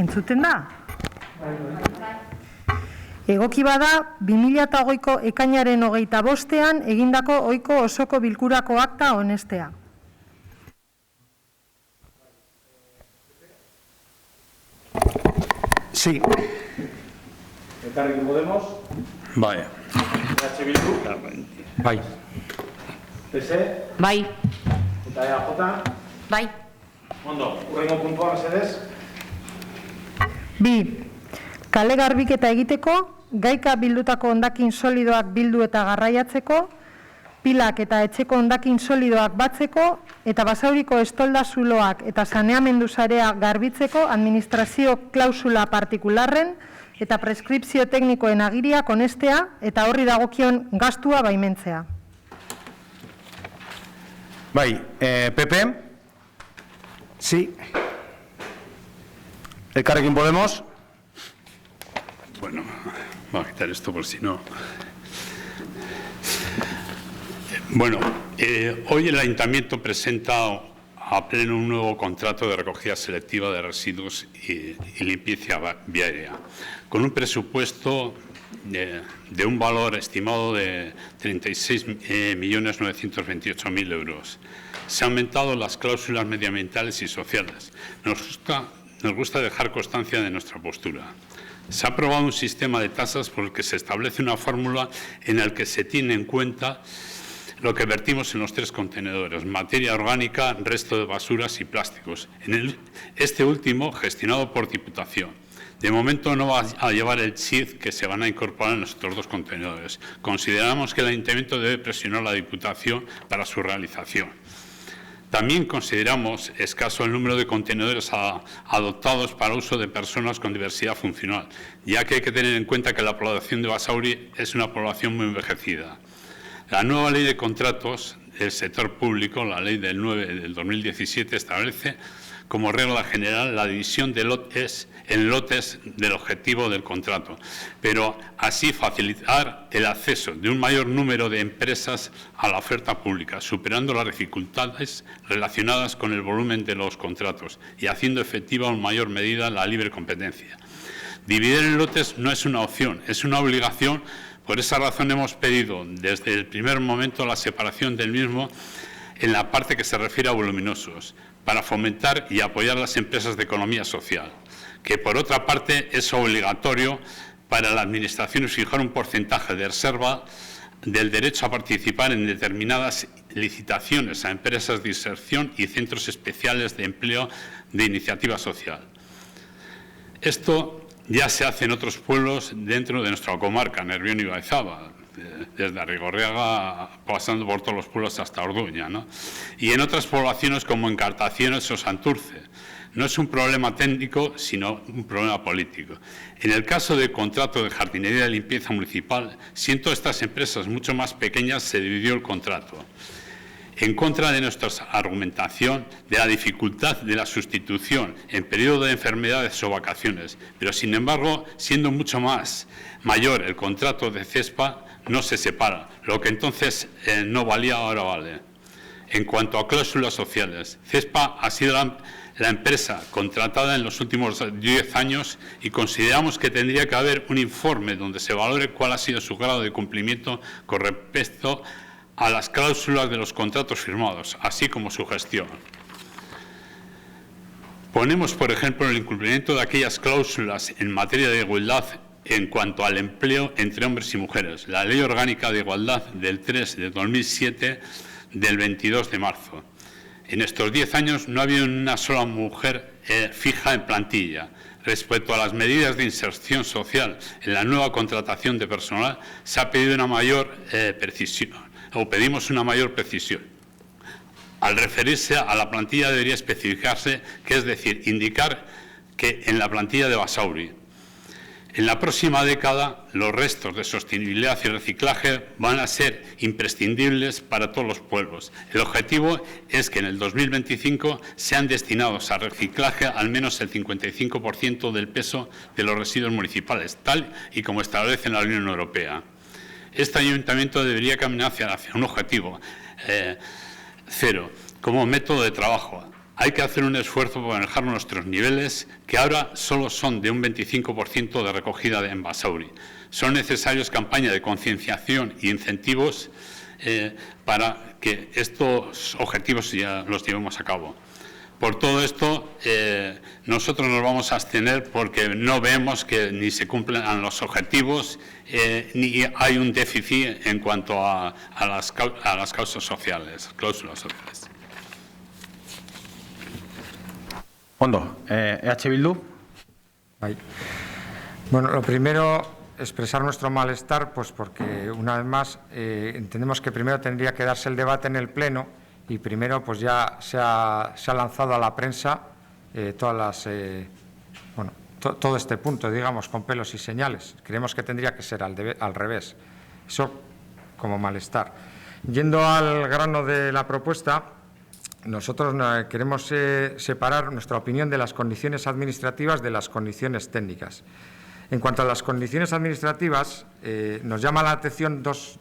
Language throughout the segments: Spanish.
Entzuten da? Egoki bada, 2008ko ekainaren 25ean egindako ohiko osoko bilkurako akta onestea. Sí. Elkarrekin Podemos. Bai. EH Bildu. Bai. PC. Bai. Eta EAJ. Bai. Ondo, hurrengo puntua, mesedez. 2. Kale garbiketa egiteko, gaika bildutako hondakin solidoak bildu eta garraiatzeko, pilak eta etxeko hondakin solidoak batzeko, eta Basauriko estolda zuloak eta saneamendu sarea garbitzeko administrazio klausula partikularren eta preskripzio teknikoen agiriak onestea eta horri dagokion gastua baimentzea. Bai, PP. Sí. Elkarrekin Podemos. Bueno, voy a quitar esto por si no. Bueno, hoy el Ayuntamiento presenta a pleno un nuevo contrato de recogida selectiva de residuos y limpieza viaria, con un presupuesto de un valor estimado de 36.928.000 euros. Se han aumentado las cláusulas medioambientales y sociales. Nos gusta dejar constancia de nuestra postura. Se ha aprobado un sistema de tasas por el que se establece una fórmula en la que se tiene en cuenta lo que vertimos en los 3 contenedores: materia orgánica, resto de basuras y plásticos. Este último, gestionado por Diputación. De momento no va a llevar el CHID que se van a incorporar en los otros 2 contenedores. Consideramos que el Ayuntamiento debe presionar a la Diputación para su realización. También consideramos escaso el número de contenedores adoptados para uso de personas con diversidad funcional, ya que hay que tener en cuenta que la población de Basauri es una población muy envejecida. La nueva ley de contratos del sector público, la ley del 9 del 2017, establece como regla general la división de lotes en lotes del objetivo del contrato, pero así facilitar el acceso de un mayor número de empresas a la oferta pública, superando las dificultades relacionadas con el volumen de los contratos y haciendo efectiva en mayor medida la libre competencia. Dividir en lotes no es una opción, es una obligación. Por esa razón hemos pedido desde el primer momento la separación del mismo en la parte que se refiere a voluminosos, para fomentar y apoyar las empresas de economía social, que por otra parte es obligatorio para la Administración fijar un porcentaje de reserva del derecho a participar en determinadas licitaciones a empresas de inserción y centros especiales de empleo de iniciativa social. Esto ya se hace en otros pueblos dentro de nuestra comarca, Nervión y Baezaba, desde Arrigorriaga pasando por todos los pueblos hasta Orduña, ¿no? Y en otras poblaciones como Encartaciones o Santurce. No es un problema técnico, sino un problema político. En el caso del contrato de jardinería de limpieza municipal, siendo estas empresas mucho más pequeñas, se dividió el contrato. En contra de nuestra argumentación de la dificultad de la sustitución en periodo de enfermedades o vacaciones, pero sin embargo, siendo mucho más mayor el contrato de CESPA, no se separa, lo que entonces no valía, ahora vale. En cuanto a cláusulas sociales, CESPA ha sido la empresa contratada en los últimos 10 años y consideramos que tendría que haber un informe donde se valore cuál ha sido su grado de cumplimiento con respecto a las cláusulas de los contratos firmados, así como su gestión. Ponemos, por ejemplo, el incumplimiento de aquellas cláusulas en materia de igualdad en cuanto al empleo entre hombres y mujeres, la Ley Orgánica de Igualdad del 3 de 2007 del 22 de marzo. En estos 10 años no ha habido una sola mujer fija en plantilla. Respecto a las medidas de inserción social en la nueva contratación de personal, se ha pedido una mayor precisión, o pedimos una mayor precisión. Al referirse a la plantilla debería especificarse, que es decir, indicar que en la plantilla de Basauri. En la próxima década, los restos de sostenibilidad y reciclaje van a ser imprescindibles para todos los pueblos. El objetivo es que en el 2025 sean destinados a reciclaje al menos el 55% del peso de los residuos municipales, tal y como establece la Unión Europea. Este Ayuntamiento debería caminar hacia un objetivo cero como método de trabajo, Hay que hacer un esfuerzo para manejar nuestros niveles, que ahora solo son de un 25% de recogida en Basauri. Son necesarias campañas de concienciación e incentivos para que estos objetivos ya los llevemos a cabo. Por todo esto, nosotros nos vamos a abstener porque no vemos que ni se cumplan los objetivos ni hay un déficit en cuanto a las cláusulas sociales. Ondo, EH Bildu. Bueno, lo primero, expresar nuestro malestar, pues porque una vez más entendemos que primero tendría que darse el debate en el Pleno y primero pues ya se ha lanzado a la prensa todo este punto, digamos, con pelos y señales. Creemos que tendría que ser al revés. Eso como malestar. Yendo al grano de la propuesta, nosotros queremos separar nuestra opinión de las condiciones administrativas de las condiciones técnicas. En cuanto a las condiciones administrativas, nos llama la atención dos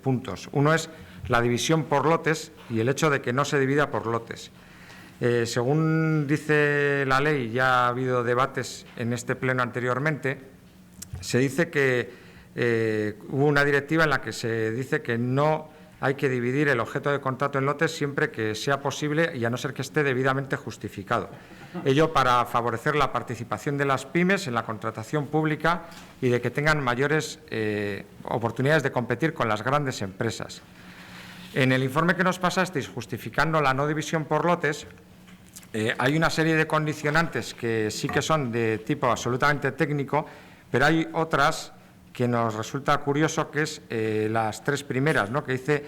puntos. Uno es la división por lotes y el hecho de que no se divida por lotes. Según dice la ley, ya ha habido debates en este pleno anteriormente, se dice que hubo una directiva en la que se dice que no hay que dividir el objeto de contrato en lotes siempre que sea posible y a no ser que esté debidamente justificado. Ello para favorecer la participación de las pymes en la contratación pública y de que tengan mayores oportunidades de competir con las grandes empresas. En el informe que nos pasasteis, justificando la no división por lotes, hay una serie de condicionantes que sí que son de tipo absolutamente técnico, pero hay otras que nos resulta curioso, que es las tres primeras, ¿no? Que dice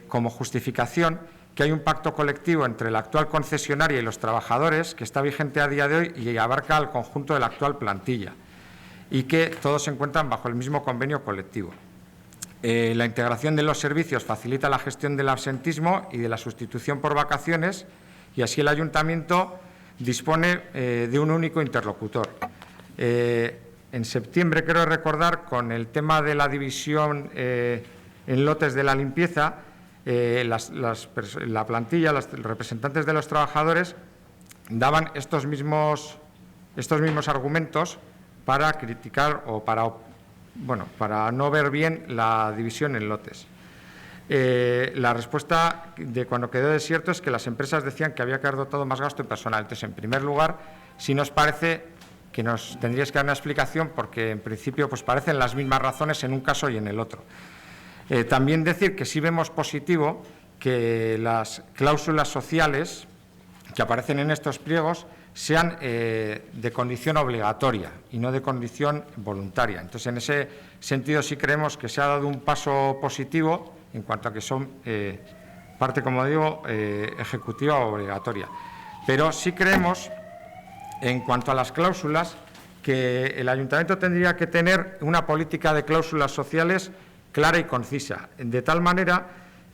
como justificación que hay un pacto colectivo entre la actual concesionaria y los trabajadores que está vigente a día de hoy y abarca al conjunto de la actual plantilla y que todos se encuentran bajo el mismo convenio colectivo. La integración de los servicios facilita la gestión del absentismo y de la sustitución por vacaciones y así el ayuntamiento dispone de un único interlocutor. En septiembre, creo recordar, con el tema de la división en lotes de la limpieza, la plantilla, los representantes de los trabajadores daban estos mismos argumentos para criticar o para no ver bien la división en lotes. La respuesta de cuando quedó desierto es que las empresas decían que había que haber dotado más gasto en personal. Entonces, en primer lugar, sí nos parece que nos tendríais que dar una explicación porque, en principio, pues parecen las mismas razones en un caso y en el otro. También decir que sí vemos positivo que las cláusulas sociales que aparecen en estos pliegos sean de condición obligatoria y no de condición voluntaria. Entonces, en ese sentido sí creemos que se ha dado un paso positivo en cuanto a que son parte, como digo, ejecutiva o obligatoria. Pero sí creemos, en cuanto a las cláusulas, que el ayuntamiento tendría que tener una política de cláusulas sociales clara y concisa, de tal manera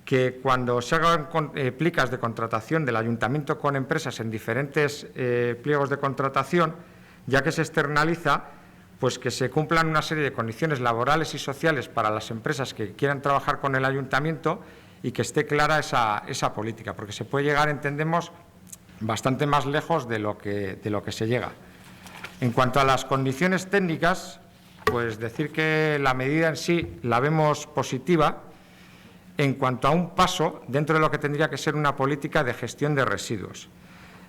que cuando se hagan plicas de contratación del ayuntamiento con empresas en diferentes pliegos de contratación, ya que se externaliza, pues que se cumplan una serie de condiciones laborales y sociales para las empresas que quieran trabajar con el ayuntamiento y que esté clara esa política, porque se puede llegar, entendemos, bastante más lejos de lo que se llega. En cuanto a las condiciones técnicas, pues decir que la medida en sí la vemos positiva en cuanto a un paso dentro de lo que tendría que ser una política de gestión de residuos.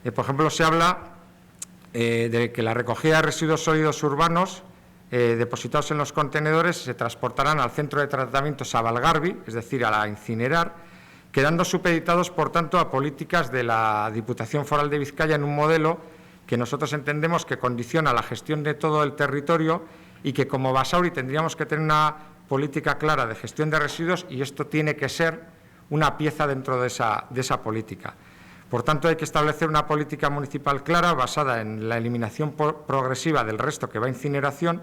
Por ejemplo, se habla de que la recogida de residuos sólidos urbanos depositados en los contenedores se transportarán al centro de tratamiento Sabalgarbi, es decir, a la incinerar, quedando supeditados, por tanto, a políticas de la Diputación Foral de Vizcaya en un modelo que nosotros entendemos que condiciona la gestión de todo el territorio y que como Basauri tendríamos que tener una política clara de gestión de residuos y esto tiene que ser una pieza dentro de esa política. Por tanto, hay que establecer una política municipal clara basada en la eliminación progresiva del resto que va a incineración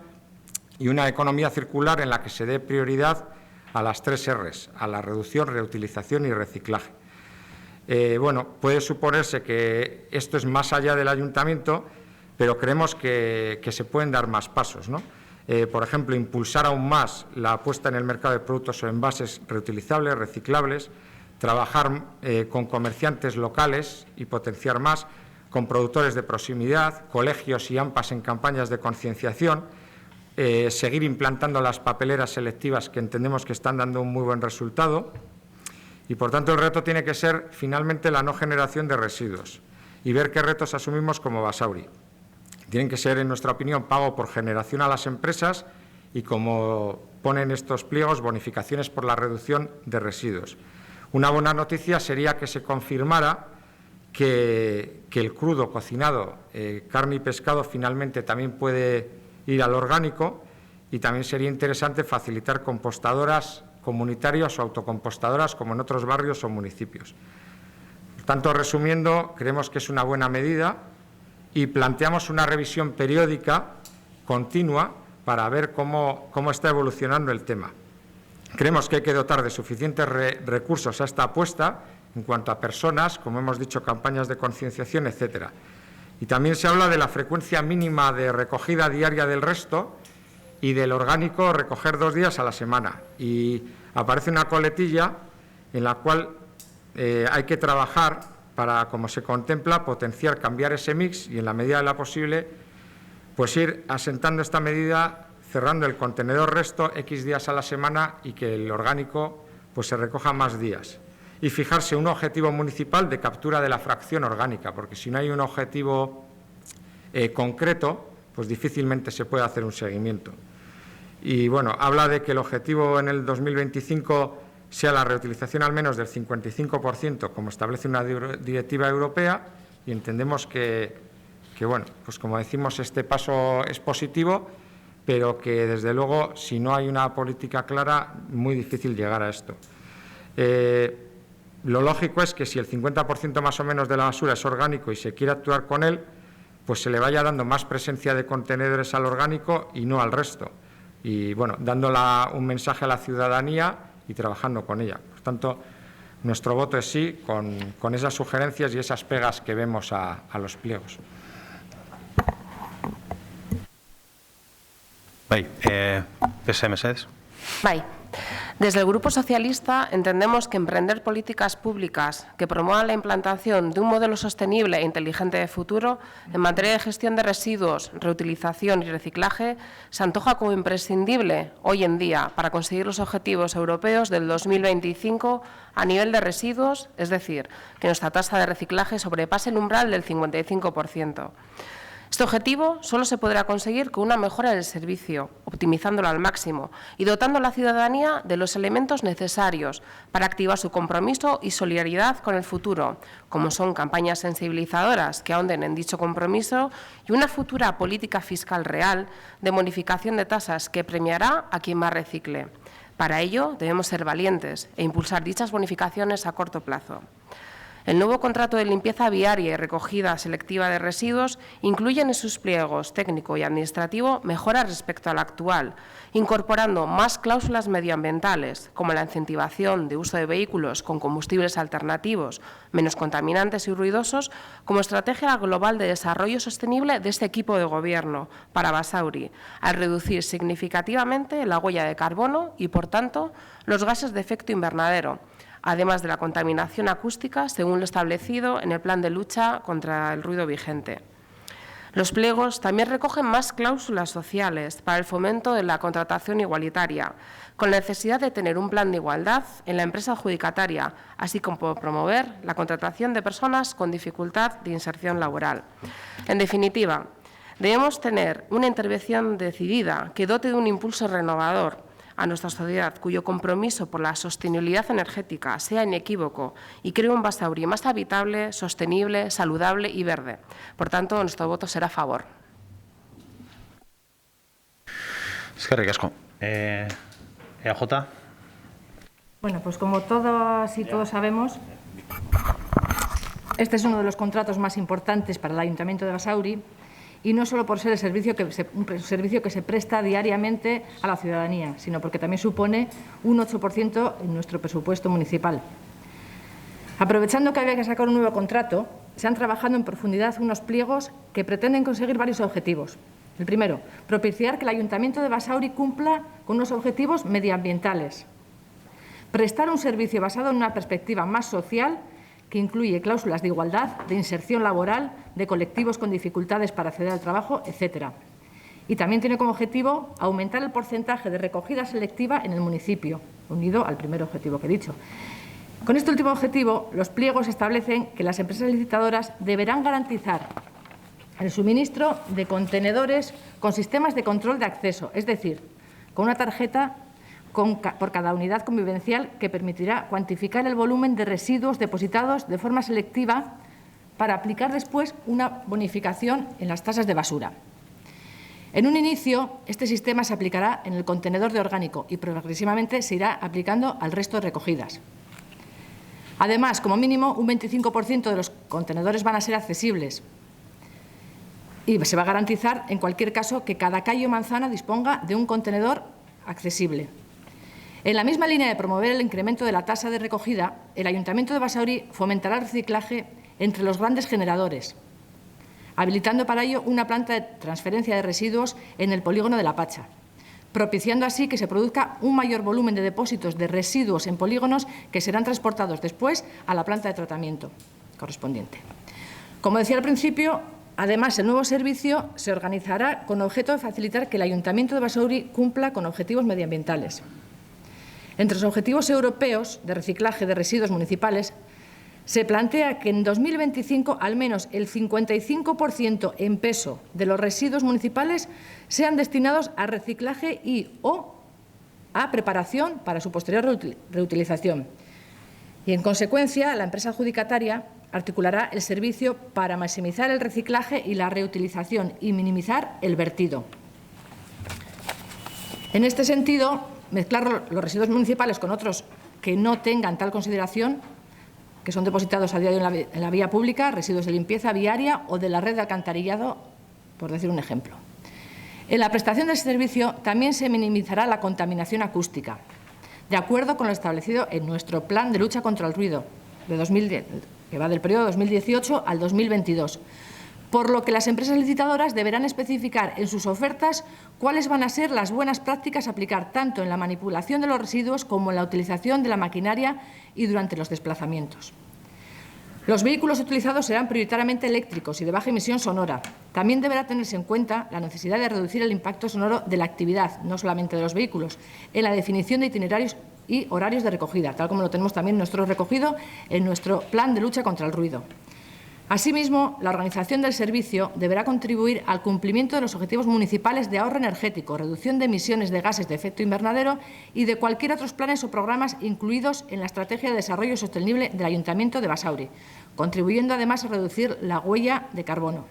y una economía circular en la que se dé prioridad a las 3 Rs, a la reducción, reutilización y reciclaje. Puede suponerse que esto es más allá del ayuntamiento, pero creemos que se pueden dar más pasos, ¿no? Por ejemplo, impulsar aún más la puesta en el mercado de productos o envases reutilizables, reciclables, trabajar con comerciantes locales y potenciar más, con productores de proximidad, colegios y AMPAs en campañas de concienciación, seguir implantando las papeleras selectivas que entendemos que están dando un muy buen resultado y, por tanto, el reto tiene que ser finalmente la no generación de residuos y ver qué retos asumimos como Basauri. Tienen que ser, en nuestra opinión, pago por generación a las empresas y, como ponen estos pliegos, bonificaciones por la reducción de residuos. Una buena noticia sería que se confirmara que el crudo cocinado, carne y pescado, finalmente también puede ir al orgánico, y también sería interesante facilitar compostadoras comunitarias o autocompostadoras como en otros barrios o municipios. Por tanto, resumiendo, creemos que es una buena medida y planteamos una revisión periódica continua para ver cómo está evolucionando el tema. Creemos que hay que dotar de suficientes recursos a esta apuesta en cuanto a personas, como hemos dicho, campañas de concienciación, etcétera. Y también se habla de la frecuencia mínima de recogida diaria del resto y del orgánico recoger 2 días a la semana. Y aparece una coletilla en la cual hay que trabajar para, como se contempla, potenciar, cambiar ese mix y, en la medida de lo posible, pues ir asentando esta medida, cerrando el contenedor resto X días a la semana y que el orgánico pues se recoja más días. Y fijarse un objetivo municipal de captura de la fracción orgánica, porque si no hay un objetivo concreto, pues difícilmente se puede hacer un seguimiento. Y bueno, habla de que el objetivo en el 2025 sea la reutilización al menos del 55%, como establece una directiva europea, y entendemos que bueno, pues como decimos, este paso es positivo, pero que desde luego, si no hay una política clara, muy difícil llegar a esto. Lo lógico es que si el 50% más o menos de la basura es orgánico y se quiere actuar con él, pues se le vaya dando más presencia de contenedores al orgánico y no al resto. Y bueno, dando un mensaje a la ciudadanía y trabajando con ella. Por tanto, nuestro voto es sí, con esas sugerencias y esas pegas que vemos a los pliegos. Bai, PSE mesedez. Bai. Desde el Grupo Socialista entendemos que emprender políticas públicas que promuevan la implantación de un modelo sostenible e inteligente de futuro en materia de gestión de residuos, reutilización y reciclaje se antoja como imprescindible hoy en día para conseguir los objetivos europeos del 2025 a nivel de residuos, es decir, que nuestra tasa de reciclaje sobrepase el umbral del 55%. Este objetivo solo se podrá conseguir con una mejora del servicio, optimizándolo al máximo y dotando a la ciudadanía de los elementos necesarios para activar su compromiso y solidaridad con el futuro, como son campañas sensibilizadoras que ahonden en dicho compromiso y una futura política fiscal real de bonificación de tasas que premiará a quien más recicle. Para ello, debemos ser valientes e impulsar dichas bonificaciones a corto plazo. El nuevo contrato de limpieza viaria y recogida selectiva de residuos incluye en sus pliegos técnico y administrativo mejoras respecto al actual, incorporando más cláusulas medioambientales, como la incentivación de uso de vehículos con combustibles alternativos, menos contaminantes y ruidosos, como estrategia global de desarrollo sostenible de este equipo de gobierno para Basauri, al reducir significativamente la huella de carbono y, por tanto, los gases de efecto invernadero, además de la contaminación acústica, según lo establecido en el Plan de Lucha contra el Ruido vigente. Los pliegos también recogen más cláusulas sociales para el fomento de la contratación igualitaria, con la necesidad de tener un plan de igualdad en la empresa adjudicataria, así como promover la contratación de personas con dificultad de inserción laboral. En definitiva, debemos tener una intervención decidida que dote de un impulso renovador a nuestra sociedad, cuyo compromiso por la sostenibilidad energética sea inequívoco y cree un Basauri más habitable, sostenible, saludable y verde. Por tanto, nuestro voto será a favor. Eskerrik asko. EAJ. Bueno, pues como todas y todos sabemos, este es uno de los contratos más importantes para el Ayuntamiento de Basauri, y no solo por ser un servicio que se presta diariamente a la ciudadanía, sino porque también supone un 8% en nuestro presupuesto municipal. Aprovechando que había que sacar un nuevo contrato, se han trabajado en profundidad unos pliegos que pretenden conseguir varios objetivos. El primero, propiciar que el Ayuntamiento de Basauri cumpla con unos objetivos medioambientales. prestar un servicio basado en una perspectiva más social que incluye cláusulas de igualdad, de inserción laboral, de colectivos con dificultades para acceder al trabajo, etc. Y también tiene como objetivo aumentar el porcentaje de recogida selectiva en el municipio, unido al primer objetivo que he dicho. Con este último objetivo, los pliegos establecen que las empresas licitadoras deberán garantizar el suministro de contenedores con sistemas de control de acceso, es decir, con una tarjeta por cada unidad convivencial que permitirá cuantificar el volumen de residuos depositados de forma selectiva para aplicar después una bonificación en las tasas de basura. En un inicio, este sistema se aplicará en el contenedor de orgánico y progresivamente se irá aplicando al resto de recogidas. Además, como mínimo, un 25% de los contenedores van a ser accesibles y se va a garantizar, en cualquier caso, que cada calle o manzana disponga de un contenedor accesible. En la misma línea de promover el incremento de la tasa de recogida, el Ayuntamiento de Basauri fomentará el reciclaje entre los grandes generadores, habilitando para ello una planta de transferencia de residuos en el polígono de La Pacha, propiciando así que se produzca un mayor volumen de depósitos de residuos en polígonos que serán transportados después a la planta de tratamiento correspondiente. Como decía al principio, además, el nuevo servicio se organizará con objeto de facilitar que el Ayuntamiento de Basauri cumpla con objetivos medioambientales. Entre los objetivos europeos de reciclaje de residuos municipales, se plantea que en 2025 al menos el 55% en peso de los residuos municipales sean destinados a reciclaje y/o a preparación para su posterior reutilización. Y, en consecuencia, la empresa adjudicataria articulará el servicio para maximizar el reciclaje y la reutilización y minimizar el vertido. En este sentido, mezclar los residuos municipales con otros que no tengan tal consideración, que son depositados a diario en la vía pública, residuos de limpieza viaria o de la red de alcantarillado, por decir un ejemplo. En la prestación del servicio también se minimizará la contaminación acústica, de acuerdo con lo establecido en nuestro Plan de lucha contra el ruido, que va del periodo 2018 al 2022, por lo que las empresas licitadoras deberán especificar en sus ofertas cuáles van a ser las buenas prácticas a aplicar tanto en la manipulación de los residuos como en la utilización de la maquinaria y durante los desplazamientos. Los vehículos utilizados serán prioritariamente eléctricos y de baja emisión sonora. También deberá tenerse en cuenta la necesidad de reducir el impacto sonoro de la actividad, no solamente de los vehículos, en la definición de itinerarios y horarios de recogida, tal como lo tenemos también nosotros recogido en nuestro Plan de lucha contra el ruido. Asimismo, la organización del servicio deberá contribuir al cumplimiento de los objetivos municipales de ahorro energético, reducción de emisiones de gases de efecto invernadero y de cualquier otros planes o programas incluidos en la Estrategia de Desarrollo Sostenible del Ayuntamiento de Basauri, contribuyendo además a reducir la huella de carbono.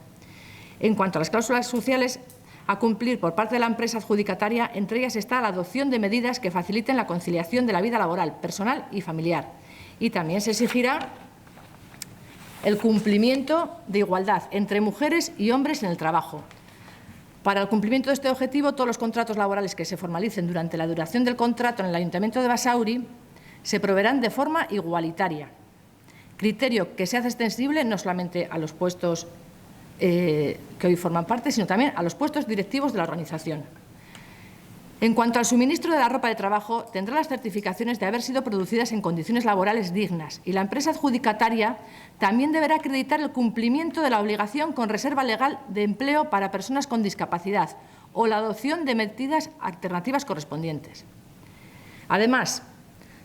En cuanto a las cláusulas sociales a cumplir por parte de la empresa adjudicataria, entre ellas está la adopción de medidas que faciliten la conciliación de la vida laboral, personal y familiar. Y también se exigirá el cumplimiento de igualdad entre mujeres y hombres en el trabajo. Para el cumplimiento de este objetivo, todos los contratos laborales que se formalicen durante la duración del contrato en el Ayuntamiento de Basauri se proveerán de forma igualitaria, criterio que se hace extensible no solamente a los puestos que hoy forman parte, sino también a los puestos directivos de la organización. En cuanto al suministro de la ropa de trabajo, tendrá las certificaciones de haber sido producidas en condiciones laborales dignas y la empresa adjudicataria también deberá acreditar el cumplimiento de la obligación con reserva legal de empleo para personas con discapacidad o la adopción de medidas alternativas correspondientes. Además,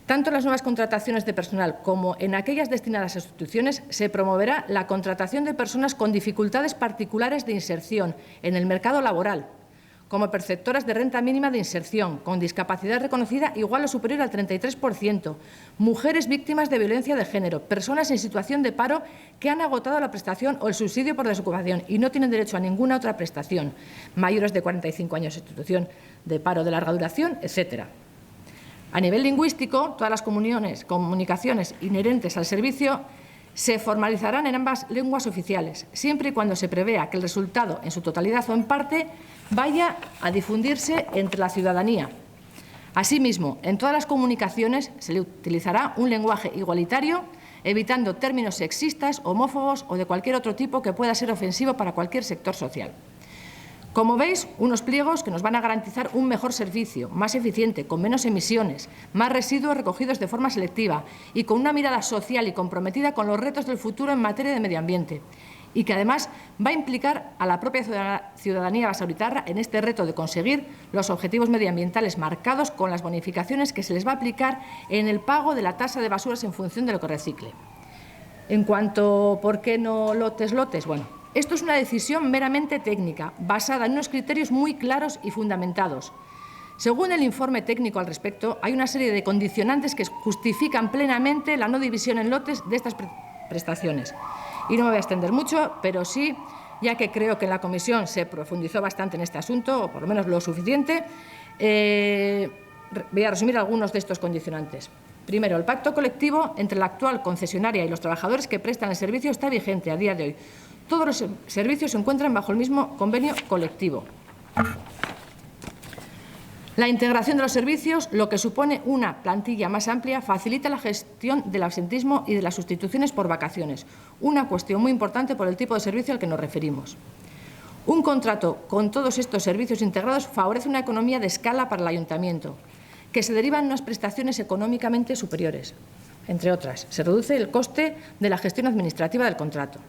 tanto en las nuevas contrataciones de personal como en aquellas destinadas a sustituciones, se promoverá la contratación de personas con dificultades particulares de inserción en el mercado laboral, como perceptoras de renta mínima de inserción, con discapacidad reconocida igual o superior al 33%, mujeres víctimas de violencia de género, personas en situación de paro que han agotado la prestación o el subsidio por desocupación y no tienen derecho a ninguna otra prestación, mayores de 45 años en situación de paro de larga duración, etcétera. A nivel lingüístico, todas las comunicaciones inherentes al servicio se formalizarán en ambas lenguas oficiales, siempre y cuando se prevea que el resultado, en su totalidad o en parte, vaya a difundirse entre la ciudadanía. Asimismo, en todas las comunicaciones se le utilizará un lenguaje igualitario, evitando términos sexistas, homófobos o de cualquier otro tipo que pueda ser ofensivo para cualquier sector social. Como veis, unos pliegos que nos van a garantizar un mejor servicio, más eficiente, con menos emisiones, más residuos recogidos de forma selectiva y con una mirada social y comprometida con los retos del futuro en materia de medio ambiente, y que además va a implicar a la propia ciudadanía basauritarra en este reto de conseguir los objetivos medioambientales marcados con las bonificaciones que se les va a aplicar en el pago de la tasa de basuras en función de lo que recicle. En cuanto ¿por qué no lotes? Bueno, esto es una decisión meramente técnica, basada en unos criterios muy claros y fundamentados. Según el informe técnico al respecto, hay una serie de condicionantes que justifican plenamente la no división en lotes de estas prestaciones. Y no me voy a extender mucho, pero sí, ya que creo que en la comisión se profundizó bastante en este asunto, o por lo menos lo suficiente, voy a resumir algunos de estos condicionantes. Primero, el pacto colectivo entre la actual concesionaria y los trabajadores que prestan el servicio está vigente a día de hoy. Todos los servicios se encuentran bajo el mismo convenio colectivo. La integración de los servicios, lo que supone una plantilla más amplia, facilita la gestión del absentismo y de las sustituciones por vacaciones, una cuestión muy importante por el tipo de servicio al que nos referimos. Un contrato con todos estos servicios integrados favorece una economía de escala para el ayuntamiento, que se derivan unas prestaciones económicamente superiores. Entre otras, se reduce el coste de la gestión administrativa del contrato.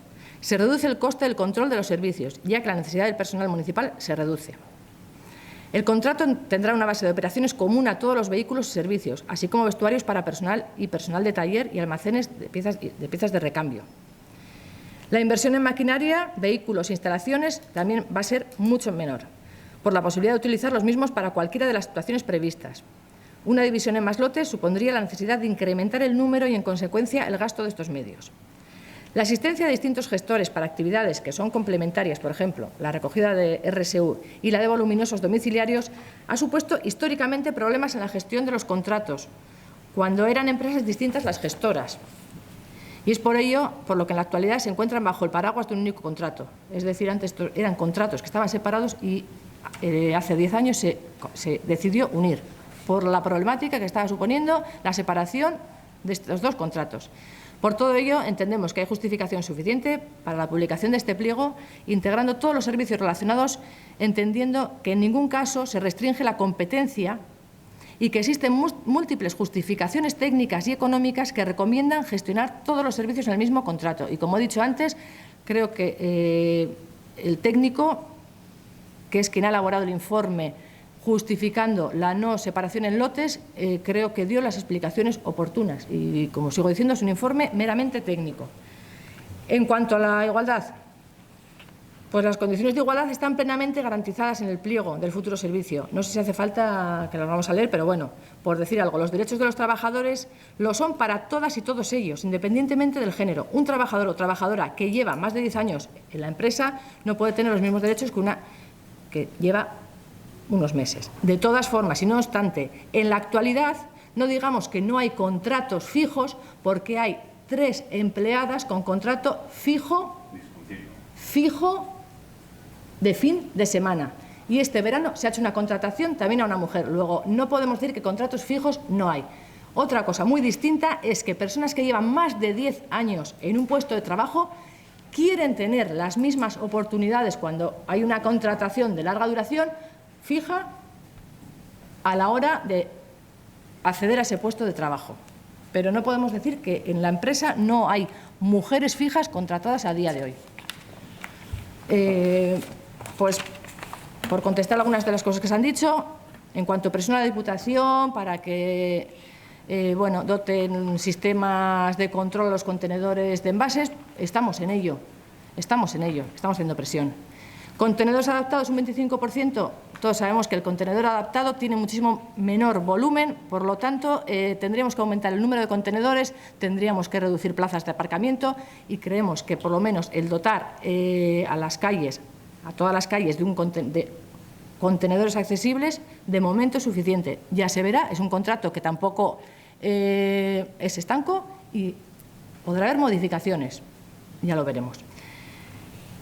Se reduce el coste del control de los servicios, ya que la necesidad del personal municipal se reduce. El contrato tendrá una base de operaciones común a todos los vehículos y servicios, así como vestuarios para personal y personal de taller y almacenes de piezas de recambio. La inversión en maquinaria, vehículos e instalaciones también va a ser mucho menor, por la posibilidad de utilizar los mismos para cualquiera de las actuaciones previstas. Una división en más lotes supondría la necesidad de incrementar el número y, en consecuencia, el gasto de estos medios. La existencia de distintos gestores para actividades que son complementarias, por ejemplo, la recogida de RSU y la de voluminosos domiciliarios, ha supuesto históricamente problemas en la gestión de los contratos, cuando eran empresas distintas las gestoras. Y es por ello por lo que en la actualidad se encuentran bajo el paraguas de un único contrato. Es decir, antes eran contratos que estaban separados y hace 10 años se decidió unir por la problemática que estaba suponiendo la separación de estos dos contratos. Por todo ello, entendemos que hay justificación suficiente para la publicación de este pliego, integrando todos los servicios relacionados, entendiendo que en ningún caso se restringe la competencia y que existen múltiples justificaciones técnicas y económicas que recomiendan gestionar todos los servicios en el mismo contrato. Y, como he dicho antes, creo que el técnico, que es quien ha elaborado el informe justificando la no separación en lotes, creo que dio las explicaciones oportunas. Y, como sigo diciendo, es un informe meramente técnico. En cuanto a la igualdad, pues las condiciones de igualdad están plenamente garantizadas en el pliego del futuro servicio. No sé si hace falta que las vamos a leer, pero bueno, por decir algo, los derechos de los trabajadores lo son para todas y todos ellos, independientemente del género. Un trabajador o trabajadora que lleva más de 10 años en la empresa no puede tener los mismos derechos que una que lleva unos meses. De todas formas, y no obstante, en la actualidad no digamos que no hay contratos fijos, porque hay 3 empleadas con contrato fijo de fin de semana. Y este verano se ha hecho una contratación también a una mujer. Luego, no podemos decir que contratos fijos no hay. Otra cosa muy distinta es que personas que llevan más de 10 años en un puesto de trabajo quieren tener las mismas oportunidades cuando hay una contratación de larga duración fija a la hora de acceder a ese puesto de trabajo. Pero no podemos decir que en la empresa no hay mujeres fijas contratadas a día de hoy. Pues, por contestar algunas de las cosas que se han dicho, en cuanto a personal de Diputación, para que doten sistemas de control a los contenedores de envases, estamos en ello, estamos haciendo presión. Contenedores adaptados, un 25%. Todos sabemos que el contenedor adaptado tiene muchísimo menor volumen, por lo tanto, tendríamos que aumentar el número de contenedores, tendríamos que reducir plazas de aparcamiento y creemos que, por lo menos, el dotar a las calles, a todas las calles, de contenedores accesibles, de momento es suficiente. Ya se verá, es un contrato que tampoco es estanco y podrá haber modificaciones, ya lo veremos.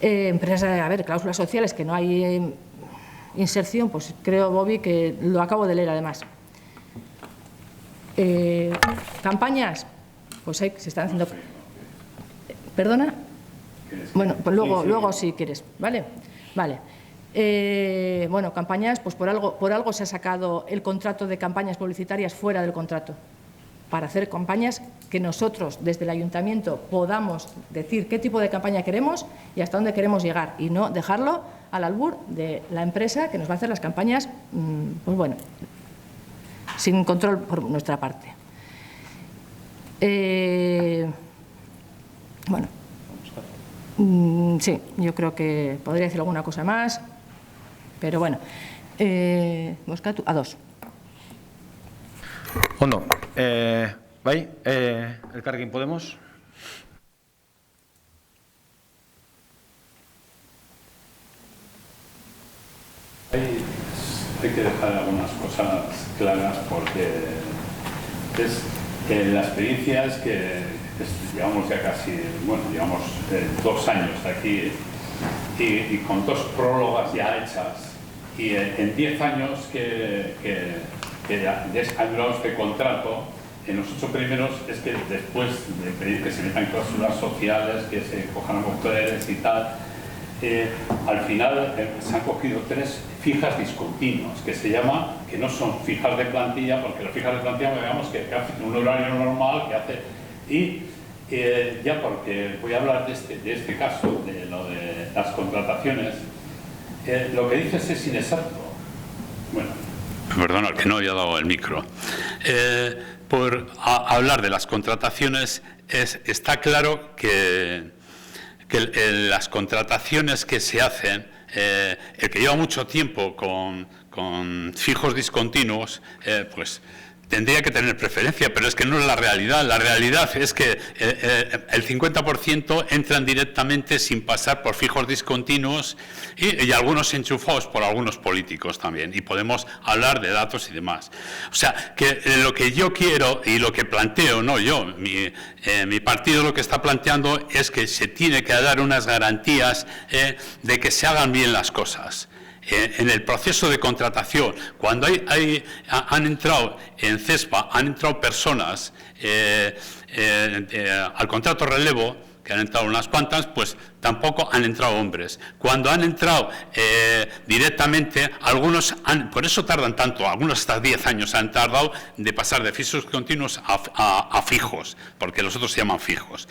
Empresas, cláusulas sociales, que no hay inserción, pues creo, Bobby, que lo acabo de leer además. Campañas, pues se están haciendo. ¿Perdona? Bueno, pues luego si quieres, ¿vale? Vale. Bueno, campañas, pues por algo se ha sacado el contrato de campañas publicitarias fuera del contrato, para hacer campañas que nosotros, desde el Ayuntamiento, podamos decir qué tipo de campaña queremos y hasta dónde queremos llegar, y no dejarlo al albur de la empresa que nos va a hacer las campañas, pues bueno, sin control por nuestra parte. Bueno, sí, yo creo que podría decir alguna cosa más, pero bueno, Bozkatu, a 2. Ondo, bai, Elkarrekin Podemos. Hay que dejar algunas cosas claras porque es la experiencia es que llevamos ya casi, bueno, llevamos 2 años aquí y con 2 prólogas ya hechas y en 10 años que ya ha durado este contrato, en los 8 primeros es que después de pedir que se metan cláusulas sociales, que se cojan mujeres y tal, al final se han cogido 3 fijas discontinuas, que se llama, que no son fijas de plantilla, porque las fijas de plantilla, digamos, que hacen un horario normal, que hace, y ya porque voy a hablar de este caso, de lo de las contrataciones, lo que dices es inexacto. Bueno, perdona, que no había dado el micro. Por hablar de las contrataciones, está claro que las contrataciones que se hacen, el que lleva mucho tiempo con fijos discontinuos, pues tendría que tener preferencia, pero es que no es la realidad. La realidad es que el 50% entran directamente sin pasar por fijos discontinuos y algunos enchufados por algunos políticos también. Y podemos hablar de datos y demás. O sea, que lo que yo quiero y lo que planteo, no yo, mi partido lo que está planteando es que se tiene que dar unas garantías de que se hagan bien las cosas. En el proceso de contratación, cuando han entrado en CESPA, han entrado personas al contrato relevo, que han entrado unas cuantas, pues tampoco han entrado hombres. Cuando han entrado directamente, algunos por eso tardan tanto, algunos hasta 10 años han tardado de pasar de fijos continuos a fijos, porque los otros se llaman fijos.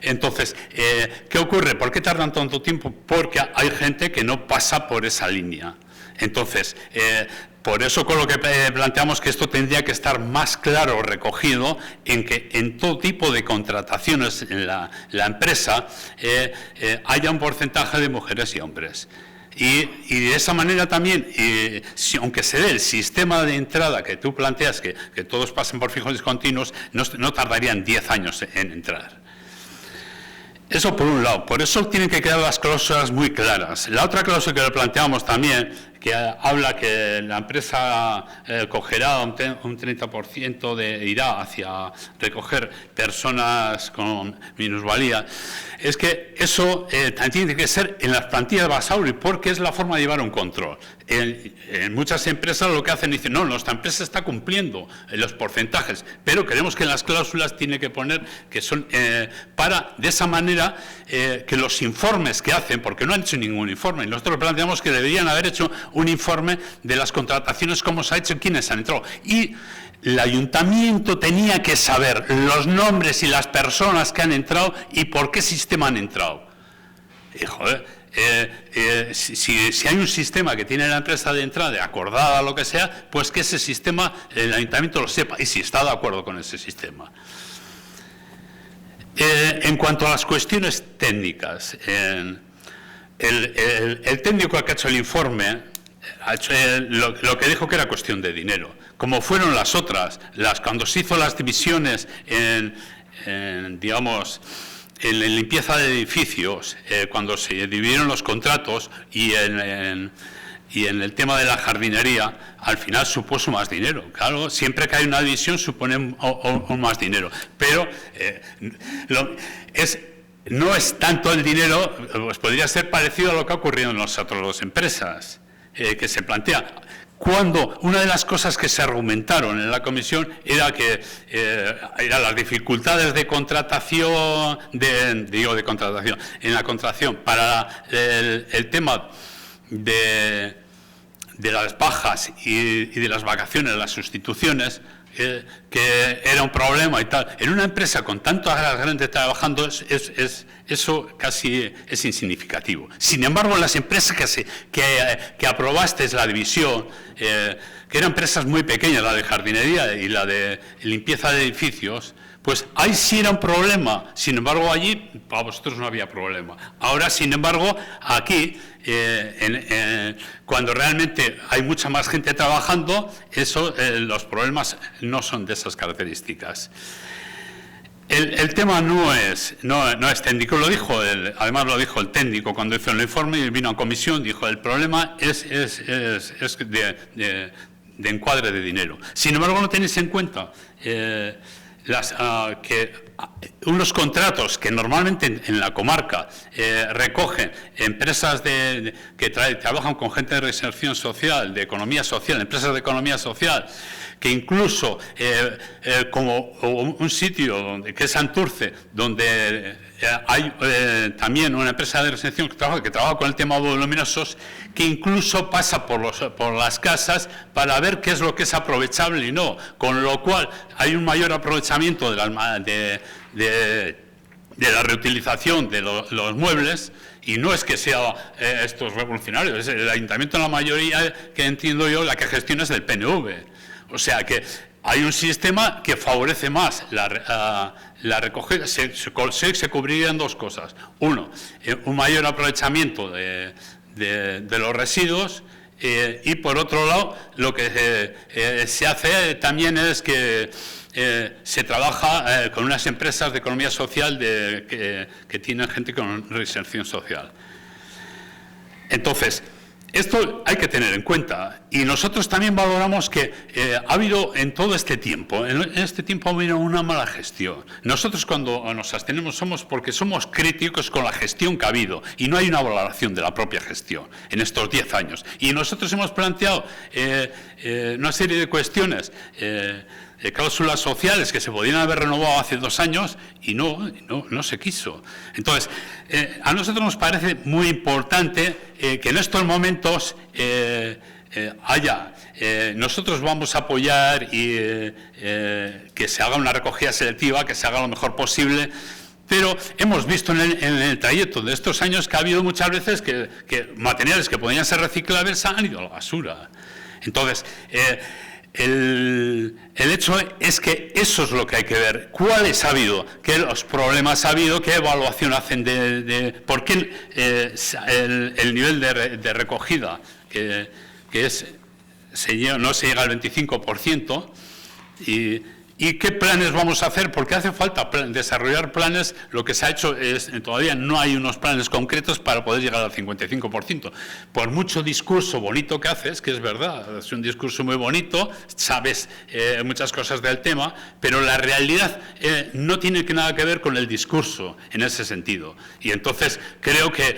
Entonces, ¿qué ocurre? ¿Por qué tardan tanto tiempo? Porque hay gente que no pasa por esa línea. Entonces, por eso con lo que planteamos que esto tendría que estar más claro recogido en que en todo tipo de contrataciones en la empresa haya un porcentaje de mujeres y hombres. Y de esa manera también, aunque se dé el sistema de entrada que tú planteas, que todos pasen por fijos discontinuos, no tardarían 10 años en entrar. Eso por un lado, por eso tienen que quedar las cláusulas muy claras. La otra cláusula que le planteamos también, que habla que la empresa cogerá un 30% irá hacia recoger personas con minusvalía, es que eso también tiene que ser en las plantillas de Basauri, porque es la forma de llevar un control. En muchas empresas lo que hacen, dicen, no, nuestra empresa está cumpliendo los porcentajes, pero queremos que en las cláusulas tiene que poner que son para, de esa manera, que los informes que hacen, porque no han hecho ningún informe, nosotros planteamos que deberían haber hecho un informe de las contrataciones, cómo se ha hecho, quiénes han entrado. Y el ayuntamiento tenía que saber los nombres y las personas que han entrado y por qué sistema han entrado. Y, joder, si hay un sistema que tiene la empresa de entrada, de acordada, lo que sea, pues que ese sistema el ayuntamiento lo sepa y si está de acuerdo con ese sistema. En cuanto a las cuestiones técnicas, el técnico que ha hecho el informe ha hecho lo que dijo que era cuestión de dinero, como fueron las otras, cuando se hizo las divisiones digamos, en la limpieza de edificios, cuando se dividieron los contratos y en el tema de la jardinería, al final supuso más dinero. Claro, siempre que hay una división supone un más dinero, pero no es tanto el dinero, pues podría ser parecido a lo que ha ocurrido en las otras 2 empresas, que se plantea. Cuando una de las cosas que se argumentaron en la comisión era que eran las dificultades de contratación, en la contratación para el tema de las bajas y de las vacaciones, las sustituciones, que era un problema y tal. En una empresa con tanta gente trabajando, eso casi es insignificativo. Sin embargo, las empresas que aprobasteis la división, que eran empresas muy pequeñas, la de jardinería y la de limpieza de edificios, pues ahí sí era un problema. Sin embargo, allí para vosotros no había problema. Ahora, sin embargo, aquí, cuando realmente hay mucha más gente trabajando, los problemas no son de esas características. El tema no es técnico, además lo dijo el técnico cuando hizo el informe y vino a comisión, dijo el problema es de encuadre de dinero. Sin embargo, no tenéis en cuenta que unos contratos que normalmente en la comarca recogen empresas que trabajan con gente de reinserción social, de economía social, empresas de economía social, que incluso como un sitio que es Santurce, donde hay también una empresa de reinserción que trabaja con el tema de luminosos, que incluso pasa por las casas para ver qué es lo que es aprovechable y no, con lo cual hay un mayor aprovechamiento de la reutilización de los muebles. Y no es que sea estos revolucionarios, es el ayuntamiento, en la mayoría que entiendo yo, la que gestiona es del PNV. O sea que hay un sistema que favorece más la recogida. Se cubrirían dos cosas. Uno, un mayor aprovechamiento de los residuos, y por otro lado, lo que se hace también es que se trabaja con unas empresas de economía social que tienen gente con reinserción social. Entonces, esto hay que tener en cuenta, y nosotros también valoramos que ha habido en todo este tiempo, ha habido una mala gestión. Nosotros cuando nos abstenemos somos porque somos críticos con la gestión que ha habido, y no hay una valoración de la propia gestión en estos 10 años. Y nosotros hemos planteado una serie de cuestiones, cláusulas sociales que se podían haber renovado hace 2 años y no se quiso. Entonces, a nosotros nos parece muy importante que en estos momentos nosotros vamos a apoyar que se haga una recogida selectiva, que se haga lo mejor posible, pero hemos visto en el trayecto de estos años que ha habido muchas veces que materiales que podían ser reciclables han ido a la basura. Entonces, el hecho es que eso es lo que hay que ver. ¿Cuáles ha habido? ¿Qué los problemas ha habido? ¿Qué evaluación hacen por qué el nivel de recogida no se llega al 25%? ¿Y qué planes vamos a hacer? Porque hace falta desarrollar planes. Lo que se ha hecho es, todavía no hay unos planes concretos para poder llegar al 55%. Por mucho discurso bonito que haces, que es verdad, es un discurso muy bonito, sabes muchas cosas del tema, pero la realidad no tiene nada que ver con el discurso en ese sentido. Y entonces creo que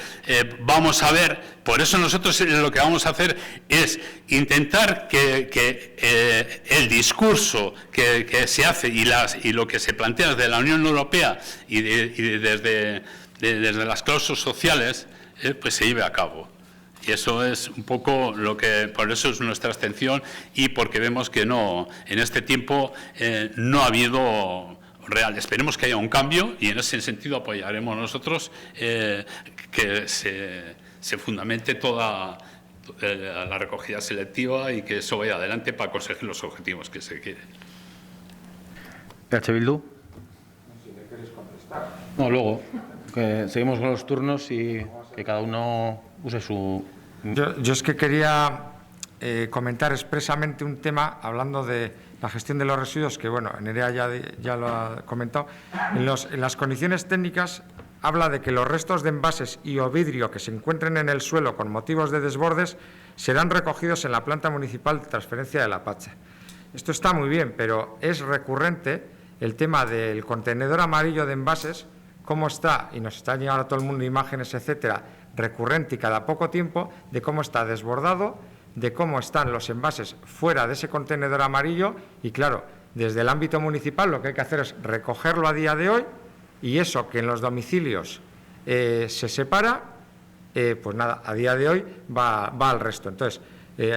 vamos a ver. Por eso nosotros lo que vamos a hacer es intentar que el discurso que se hace y lo que se plantea desde la Unión Europea y desde las cláusulas sociales, pues se lleve a cabo. Y eso es un poco por eso es nuestra abstención, y porque vemos que en este tiempo no ha habido real. Esperemos que haya un cambio, y en ese sentido apoyaremos nosotros que se fundamente toda la recogida selectiva y que eso vaya adelante para conseguir los objetivos que se quieren. Bildu. Si le quieres contestar. No, luego, que seguimos con los turnos y que cada uno use su... Yo es que quería comentar expresamente un tema, hablando de la gestión de los residuos, que bueno, Nerea ya lo ha comentado. En las condiciones técnicas habla de que los restos de envases y o vidrio que se encuentren en el suelo con motivos de desbordes serán recogidos en la planta municipal de transferencia de La Pacha. Esto está muy bien, pero es recurrente el tema del contenedor amarillo de envases, cómo está, y nos está llegando a todo el mundo imágenes, etcétera, recurrente y cada poco tiempo, de cómo está desbordado, de cómo están los envases fuera de ese contenedor amarillo, y claro, desde el ámbito municipal lo que hay que hacer es recogerlo a día de hoy, y eso que en los domicilios se separa, pues nada, a día de hoy va al resto. Entonces,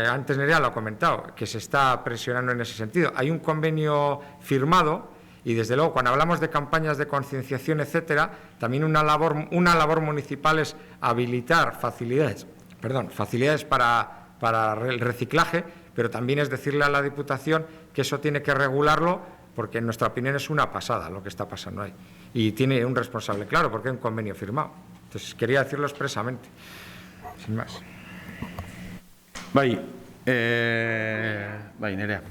antes Nerea lo ha comentado, que se está presionando en ese sentido. Hay un convenio firmado y, desde luego, cuando hablamos de campañas de concienciación, etcétera, también una labor municipal es habilitar facilidades para el reciclaje, pero también es decirle a la Diputación que eso tiene que regularlo, porque en nuestra opinión es una pasada lo que está pasando ahí. Y tiene un responsable claro, porque hay un convenio firmado. Entonces, quería decirlo expresamente, sin más. Bai, Nerea.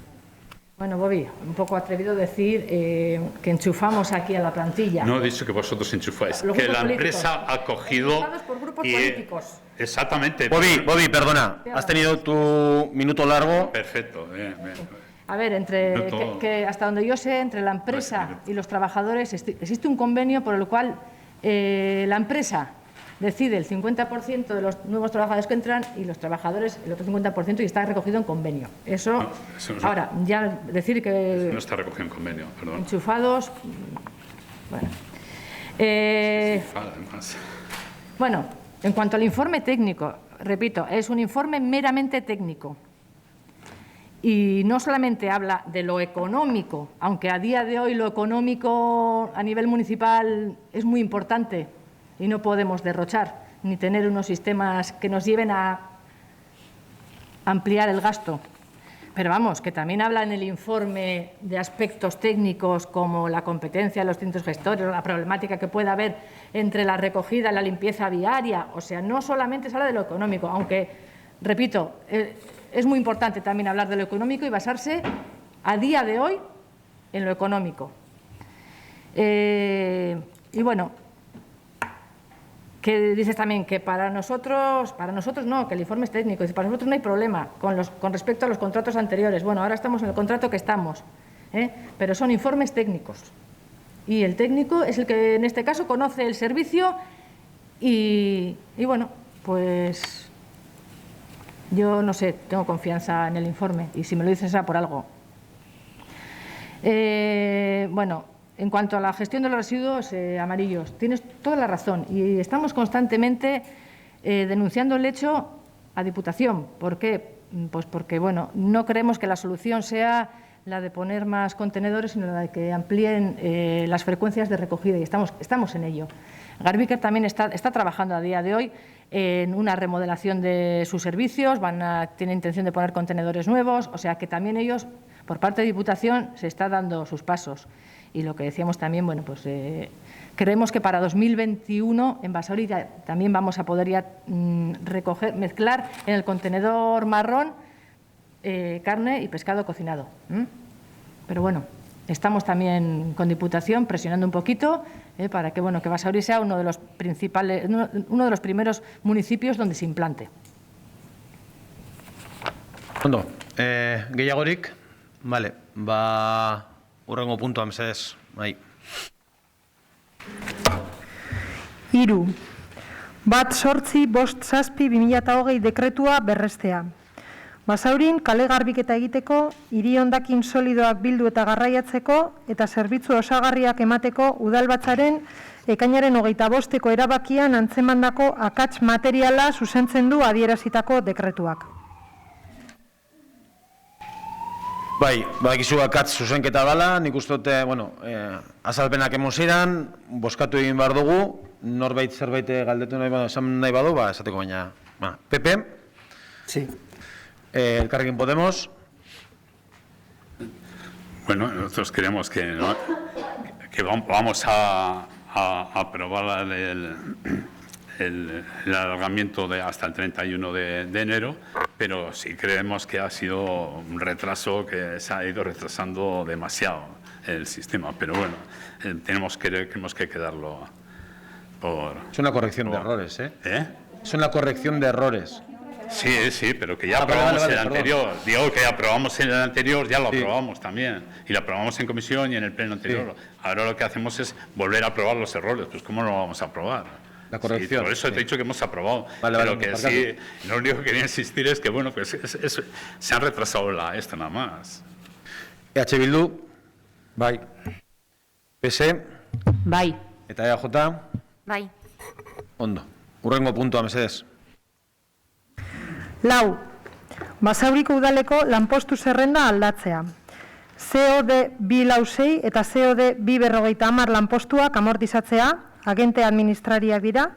Bueno, Bobby, un poco atrevido decir que enchufamos aquí a la plantilla. No he dicho que vosotros enchufáis, Los que grupos la políticos. empresa ha cogido... Enchufados por grupos políticos. Exactamente. Bobby, perdona, has tenido tu minuto largo. Perfecto. Bien. A ver, que hasta donde yo sé, entre la empresa y los trabajadores existe un convenio por el cual la empresa decide el 50% de los nuevos trabajadores que entran y los trabajadores el otro 50%, y está recogido en convenio. Eso no, ahora, ya decir que... No está recogido en convenio, perdón. Enchufados... Bueno. Además. Bueno, en cuanto al informe técnico, repito, es un informe meramente técnico. Y no solamente habla de lo económico, aunque a día de hoy lo económico a nivel municipal es muy importante y no podemos derrochar ni tener unos sistemas que nos lleven a ampliar el gasto. Pero vamos, que también habla en el informe de aspectos técnicos como la competencia de los distintos gestores, la problemática que pueda haber entre la recogida y la limpieza viaria. O sea, no solamente se habla de lo económico, aunque, repito, es muy importante también hablar de lo económico y basarse a día de hoy en lo económico. Y bueno, que dices también que para nosotros no, que el informe es técnico, dice, para nosotros no hay problema con respecto a los contratos anteriores. Bueno, ahora estamos en el contrato que estamos, pero son informes técnicos. Y el técnico es el que en este caso conoce el servicio y bueno, pues yo no sé, tengo confianza en el informe y si me lo dices será por algo. Bueno, en cuanto a la gestión de los residuos amarillos, tienes toda la razón y estamos constantemente denunciando el hecho a Diputación. ¿Por qué? Pues porque, bueno, no creemos que la solución sea la de poner más contenedores, sino la de que amplíen las frecuencias de recogida y estamos en ello. Garbiker también está trabajando a día de hoy en una remodelación de sus servicios, tienen intención de poner contenedores nuevos, o sea que también ellos, por parte de Diputación, se está dando sus pasos. Y lo que decíamos también, bueno, pues creemos que para 2021 en Basauri también vamos a poder ya mezclar en el contenedor marrón carne y pescado cocinado. Pero bueno, estamos también con Diputación presionando un poquito para que, bueno, que Basauri sea uno de los primeros municipios donde se implante. Ondo, gehiagorik? Vale, hurrengo puntua, mesedez, bai. 3. 1-8-5-7-2020 dekretua berrestea. Basaurin kale garbiketa egiteko, hiri hondakin solidoak bildu eta garraiatzeko eta zerbitzu osagarriak emateko udalbatzaren ekainaren 25ko erabakian antzemandako akats materiala zuzentzen du adierazitako dekretuak. Bai, badakizu akats zuzenketa dela, nik uste dute, azalpenak emoziran, boskatu egin behar dugu, norbait zerbait galdetu nahi badu, esan nahi badu, esateko baina. Pepe? Sí. Elkarrekin Podemos. Bueno, nosotros creemos que vamos a aprobar el alargamiento hasta el 31 de enero, pero sí creemos que ha sido un retraso, que se ha ido retrasando demasiado el sistema. Pero bueno, creemos que quedarlo por... Es una corrección de errores, Es una corrección de errores. Sí, pero que ya aprobamos el anterior. Digo que aprobamos el anterior, ya lo aprobamos también. Y lo aprobamos en comisión y en el pleno anterior. Ahora lo que hacemos es volver a aprobar los errores. Pues ¿cómo no lo vamos a aprobar? La corrección. Por eso te he dicho que hemos aprobado. Vale, que sí, lo único que quería insistir es que, bueno, pues se han retrasado esto nada más. EH Bildu. Bai. PS. Bai. Eta EAJ. Bai. Ondo. Urrengo puntua, mesedez. Lau, Basauriko udaleko lanpostu zerrenda aldatzea. COD 246 eta COD 250 lanpostuak amortizatzea, agente administrariak dira,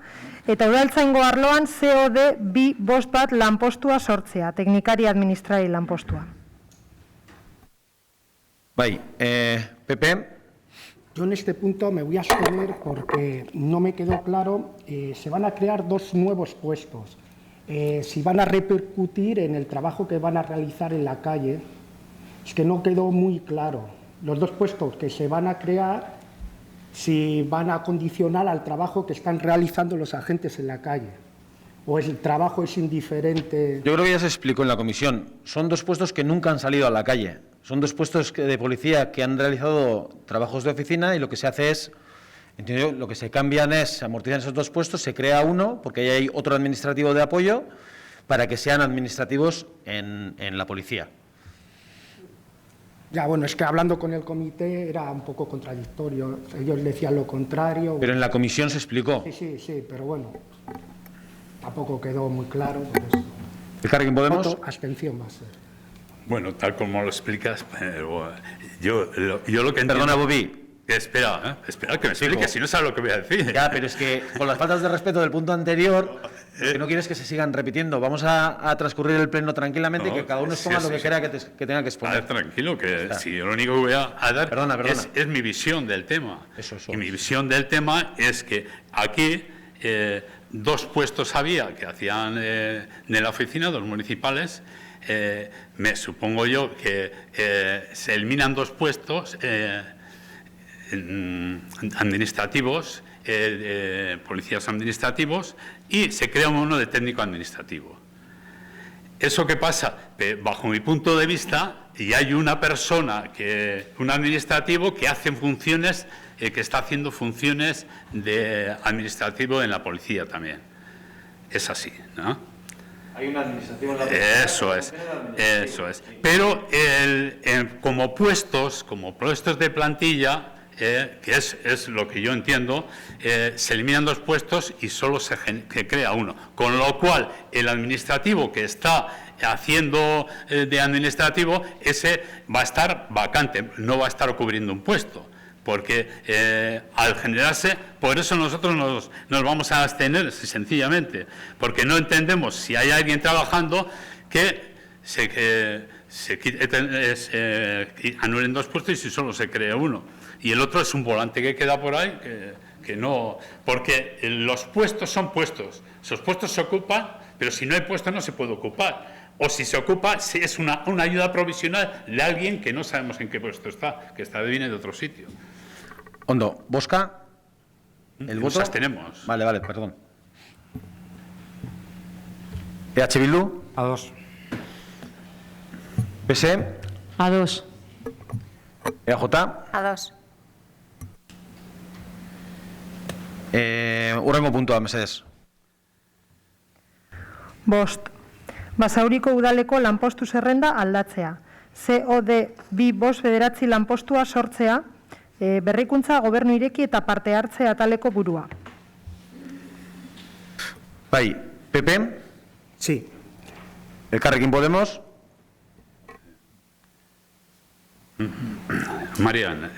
eta udaltzaingo arloan COD 251 lanpostua sortzea, teknikari administrari lanpostua. Bai, Pepe. Yo en este punto me voy a abstener porque no me quedó claro, se van a crear 2 nuevos puestos. Si van a repercutir en el trabajo que van a realizar en la calle, es que no quedó muy claro. Los 2 puestos que se van a crear, si van a condicionar al trabajo que están realizando los agentes en la calle, o el trabajo es indiferente. Yo creo que ya se explicó en la comisión. Son 2 puestos que nunca han salido a la calle. Son 2 puestos de policía que han realizado trabajos de oficina y lo que se hace es, entiendo yo, lo que se cambian es, se amortizan esos 2 puestos, se crea uno, porque ahí hay otro administrativo de apoyo, para que sean administrativos en la policía. Ya, bueno, es que hablando con el comité era un poco contradictorio. Ellos decían lo contrario. Pero en la comisión se explicó. Sí, pero bueno, tampoco quedó muy claro. Pues, ¿Elkarrekin Podemos? voto, abstención va a ser. Bueno, tal como lo explicas, pero yo lo que entiendo... Perdona, Bobby. Espera que me explique, si no sabes lo que voy a decir. Ya, pero es que con las faltas de respeto del punto anterior, lo que no quieres que se sigan repitiendo. Vamos a transcurrir el pleno tranquilamente y que cada uno exponga lo que crea que tenga que exponer. A ver, tranquilo, que si yo lo único que voy a dar Perdona. es mi visión del tema. Eso. Y mi visión del tema es que aquí 2 puestos había que hacían de la oficina, 2 municipales. Me supongo yo que se eliminan 2 puestos administrativos, policías administrativos, y se crea uno de técnico administrativo. ¿Eso qué pasa? Bajo mi punto de vista, y hay una persona, un administrativo, que hace funciones, que está haciendo funciones de administrativo en la policía también. Es así, ¿no? Hay una administración en la policía. Eso es. Pero como puestos de plantilla, que es lo que yo entiendo, se eliminan 2 puestos y solo se crea uno. Con lo cual, el administrativo que está haciendo de administrativo, ese va a estar vacante, no va a estar cubriendo un puesto. Porque al generarse, por eso nosotros nos vamos a abstener, sencillamente, porque no entendemos si hay alguien trabajando que anulen 2 puestos y si solo se crea uno. Y el otro es un volante que queda por ahí, que no... Porque los puestos son puestos, esos puestos se ocupan, pero si no hay puesto no se puede ocupar. O si se ocupa, es una ayuda provisional de alguien que no sabemos en qué puesto está, que viene de otro sitio. Ondo, ¿Bosca? ¿El voto? Nos tenemos. Vale, perdón. ¿EH Bildu? A 2. ¿PSE? A 2. ¿EAJ? A 2. Urrengo puntua, mesedez. Bost, Basauriko udaleko lanpostu zerrenda aldatzea. COD 259 lanpostua sortzea, berrikuntza, gobernu ireki eta parte hartze ataleko burua. Bai, PP? Sí. ¿Elkarrekin Podemos? Marian.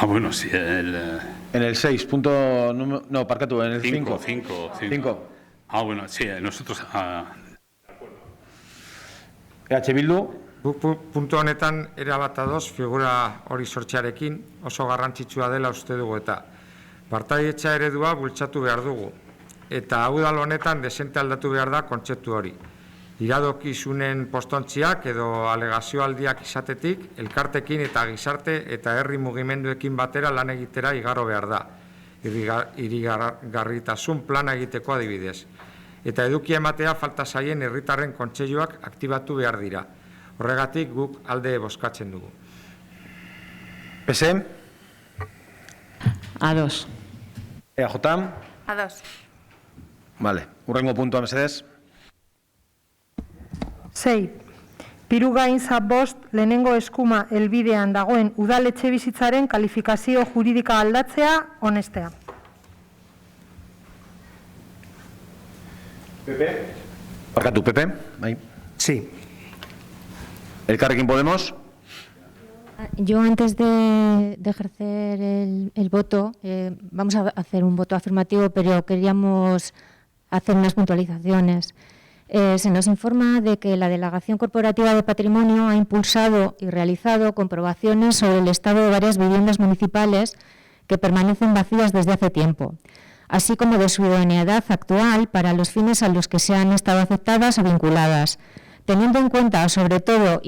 Bueno, sí, En el 6, punto... No, parkatu, en el 5. 5. Bueno, sí, nosotros... EH Bildu? Puntu honetan erabat ados figura hori sortzearekin oso garrantzitsua dela uste dugu eta partaidetza eredua bultzatu behar dugu. Eta udal honetan desente aldatu behar da kontzeptu hori. Iradokizunen postontziak edo alegazioaldiak izatetik, elkartekin eta gizarte eta herri mugimenduekin batera lan egitera igaro behar da. Irigarritasun plana egiteko adibidez. Eta edukia ematea falta zaien herritarren kontseiluak aktibatu behar dira. Horregatik guk alde bozkatzen dugu. ¿PSE? A 2. ¿EAJ? A 2. Vale, urrengo puntua, mesedez. 6. Pirugaintza 5 lehenengo eskuma helbidean dagoen udaletxe bizitzaren kalifikazio juridika aldatzea, onestea. Barkatu, Pepe. Bai. Sí. Elkarrekin Podemos. Yo, antes de ejercer el voto, vamos a hacer un voto afirmativo, pero queríamos hacer unas puntualizaciones. Se nos informa de que la Delegación Corporativa de Patrimonio ha impulsado y realizado comprobaciones sobre el estado de varias viviendas municipales que permanecen vacías desde hace tiempo, así como de su idoneidad actual para los fines a los que se han estado afectadas o vinculadas, teniendo en cuenta, sobre todo,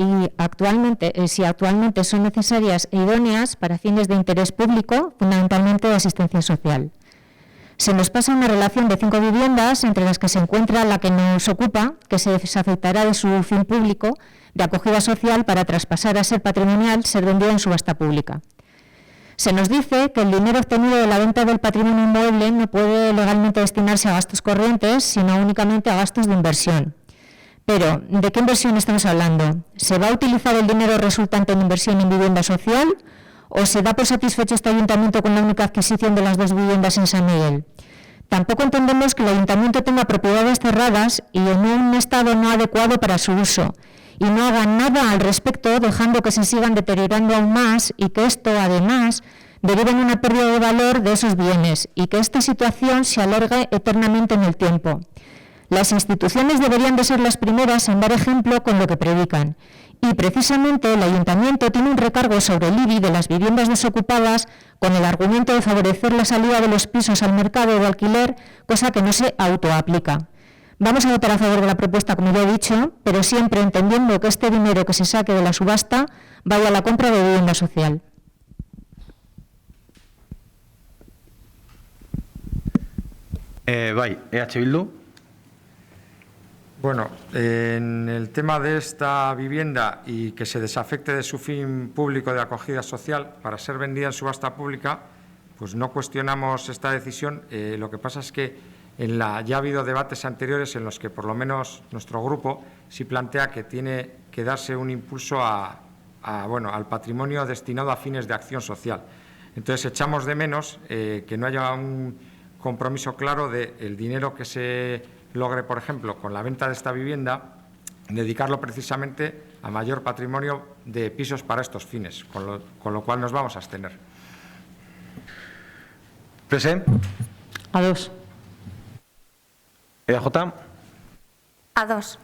si actualmente son necesarias e idóneas para fines de interés público, fundamentalmente de asistencia social. Se nos pasa una relación de 5 viviendas, entre las que se encuentra la que nos ocupa, que se desafectará de su fin público de acogida social para traspasar a ser patrimonial, ser vendido en subasta pública. Se nos dice que el dinero obtenido de la venta del patrimonio inmueble no puede legalmente destinarse a gastos corrientes, sino únicamente a gastos de inversión. Pero, ¿de qué inversión estamos hablando? ¿Se va a utilizar el dinero resultante en inversión en vivienda social o se da por satisfecho este ayuntamiento con la única adquisición de las 2 viviendas en San Miguel? Tampoco entendemos que el ayuntamiento tenga propiedades cerradas y en un estado no adecuado para su uso y no haga nada al respecto, dejando que se sigan deteriorando aún más y que esto, además, derive en una pérdida de valor de esos bienes y que esta situación se alargue eternamente en el tiempo. Las instituciones deberían de ser las primeras en dar ejemplo con lo que predican. Y precisamente el ayuntamiento tiene un recargo sobre el IBI de las viviendas desocupadas con el argumento de favorecer la salida de los pisos al mercado de alquiler, cosa que no se autoaplica. Vamos a votar a favor de la propuesta, como ya he dicho, pero siempre entendiendo que este dinero que se saque de la subasta vaya a la compra de vivienda social. Bai, EH Bildu. Bueno, en el tema de esta vivienda y que se desafecte de su fin público de acogida social para ser vendida en subasta pública, pues no cuestionamos esta decisión. Lo que pasa es que ya ha habido debates anteriores en los que por lo menos nuestro grupo sí plantea que tiene que darse un impulso al patrimonio destinado a fines de acción social. Entonces echamos de menos que no haya un compromiso claro del dinero que se logre, por ejemplo, con la venta de esta vivienda, dedicarlo precisamente a mayor patrimonio de pisos para estos fines, con lo cual nos vamos a abstener. ¿PS? A 2. ¿EAJ? A 2.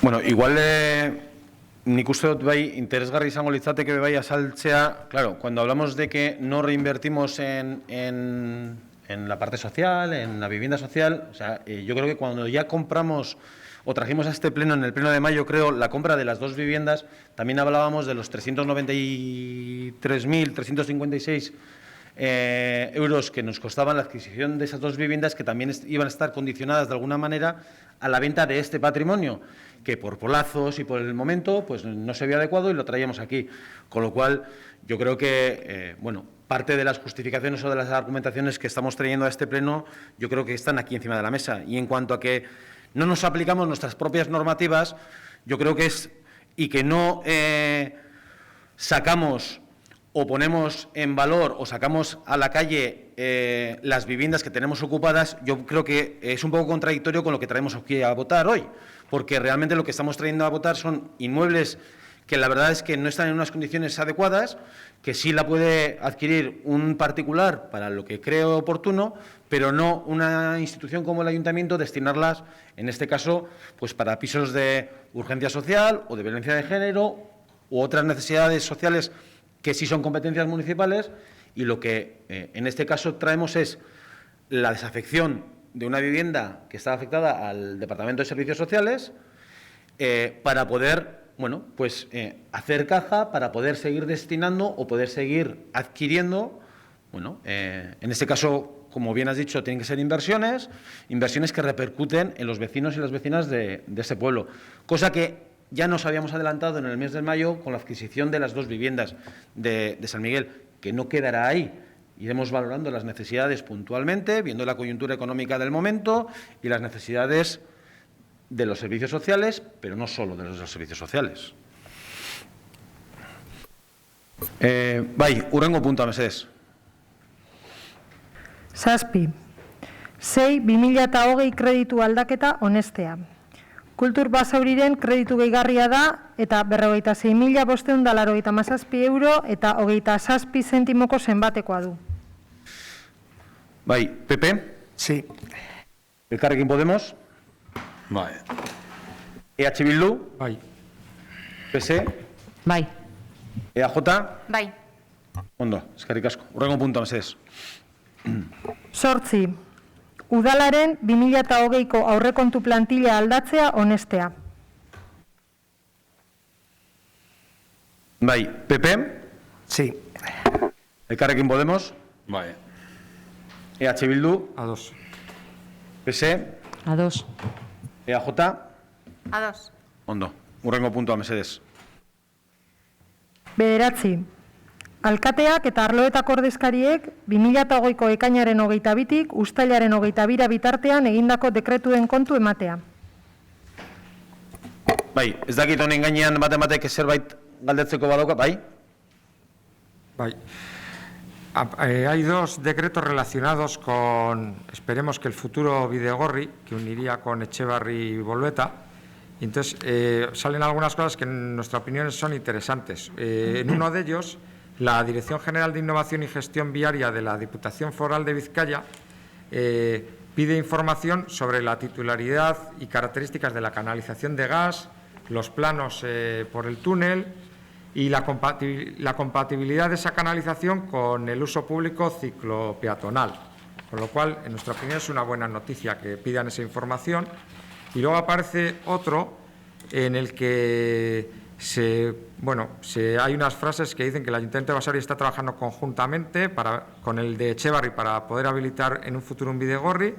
Bueno, igual nik uste dut bai interesgarri izango litzateke bai azaltzea, claro, cuando hablamos de que no reinvertimos en la parte social, en la vivienda social, o sea, yo creo que cuando ya compramos o trajimos a este pleno, en el pleno de mayo, creo, la compra de las 2 viviendas, también hablábamos de los 393.356 euros que nos costaban la adquisición de esas 2 viviendas, que también iban a estar condicionadas de alguna manera a la venta de este patrimonio, que por plazos y por el momento pues no se había adecuado y lo traíamos aquí. Con lo cual, yo creo que, parte de las justificaciones o de las argumentaciones que estamos trayendo a este pleno, yo creo que están aquí encima de la mesa. Y en cuanto a que no nos aplicamos nuestras propias normativas, yo creo que y que no sacamos o ponemos en valor o sacamos a la calle las viviendas que tenemos ocupadas, yo creo que es un poco contradictorio con lo que traemos aquí a votar hoy, porque realmente lo que estamos trayendo a votar son inmuebles que la verdad es que no están en unas condiciones adecuadas, que sí la puede adquirir un particular para lo que cree oportuno, pero no una institución como el Ayuntamiento destinarlas, en este caso, pues para pisos de urgencia social o de violencia de género u otras necesidades sociales que sí son competencias municipales, y lo que en este caso traemos es la desafección de una vivienda que está afectada al Departamento de Servicios Sociales para poder hacer caja, para poder seguir destinando o poder seguir adquiriendo, en este caso, como bien has dicho, tienen que ser inversiones que repercuten en los vecinos y las vecinas de ese pueblo, cosa que ya nos habíamos adelantado en el mes de mayo con la adquisición de las 2 viviendas de San Miguel, que no quedará ahí. Iremos valorando las necesidades puntualmente, viendo la coyuntura económica del momento y las necesidades de los servicios sociales, pero no solo de los servicios sociales. Bai, hurrengo puntua mesedez. 7. 2020 kreditu aldaketa onestea. Kultur Basauriren kreditu gehigarria da eta 46.587 euro eta 27 zentimoko zenbatekoa du. Bai, PP? Sí. Elkarrekin Podemos? Bai. EH Bildu? Bai. PS? Bai. EAJ? Bai. Ondo, eskerrik asko. Hurrengo puntua mesedez. 8. Udalaren 2020ko aurrekontu plantilla aldatzea onestea. Bai, PP? Sí. Elkarrekin Podemos? Bai. EH Bildu? A2. PS? A2. EAJ? A2. Ondo, hurrengo puntua mesedez. 9. Alkateak eta arloetako ordezkariek 2020ko ekainaren 22tik uztailaren 22ra bitartean egindako dekretuen kontu ematea. Bai, ez dakit honen gainean batek zerbait galdetzeko badauka, bai? Bai. Hay dos decretos relacionados con, esperemos que el futuro Bidegorri, que uniría con Etxebarri y Bolueta. Y entonces salen algunas cosas que en nuestra opinión son interesantes. En uno de ellos, la Dirección General de Innovación y Gestión Viaria de la Diputación Foral de Vizcaya pide información sobre la titularidad y características de la canalización de gas, los planos por el túnel y la compatibilidad de esa canalización con el uso público ciclopeatonal. Con lo cual, en nuestra opinión, es una buena noticia que pidan esa información. Y luego aparece otro en el que hay unas frases que dicen que el Ayuntamiento de Basauri está trabajando conjuntamente con el de Etxebarri para poder habilitar en un futuro un Bidegorri,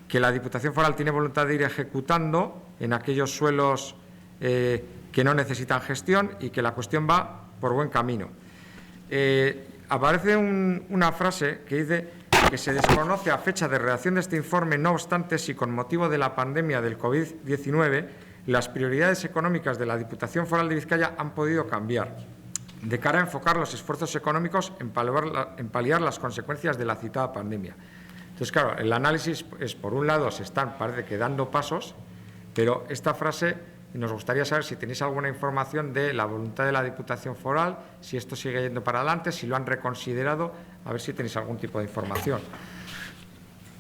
que la Diputación Foral tiene voluntad de ir ejecutando en aquellos suelos que no necesitan gestión y que la cuestión va por buen camino. Aparece una frase que dice que se desconoce a fecha de redacción de este informe, no obstante, si con motivo de la pandemia del COVID-19 las prioridades económicas de la Diputación Foral de Vizcaya han podido cambiar, de cara a enfocar los esfuerzos económicos en paliar las consecuencias de la citada pandemia. Entonces, claro, el análisis es, por un lado, parece que dando pasos, pero esta frase nos gustaría saber si tenéis alguna información de la voluntad de la Diputación Foral, si esto sigue yendo para adelante, si lo han reconsiderado, a ver si tenéis algún tipo de información.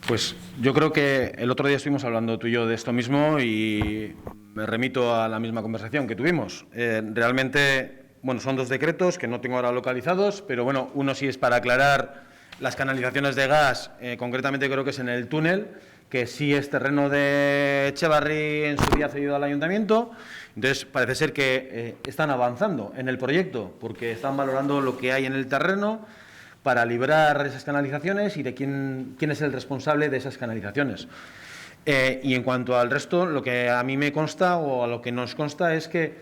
Pues yo creo que el otro día estuvimos hablando tú y yo de esto mismo y me remito a la misma conversación que tuvimos. Realmente, bueno, son dos decretos que no tengo ahora localizados, pero bueno, uno sí es para aclarar las canalizaciones de gas, concretamente creo que es en el túnel, que sí es terreno de Etxebarri en su día cedido al ayuntamiento. Entonces, parece ser que están avanzando en el proyecto porque están valorando lo que hay en el terreno para librar esas canalizaciones y de quién es el responsable de esas canalizaciones. Y en cuanto al resto, lo que a mí me consta o a lo que nos consta es que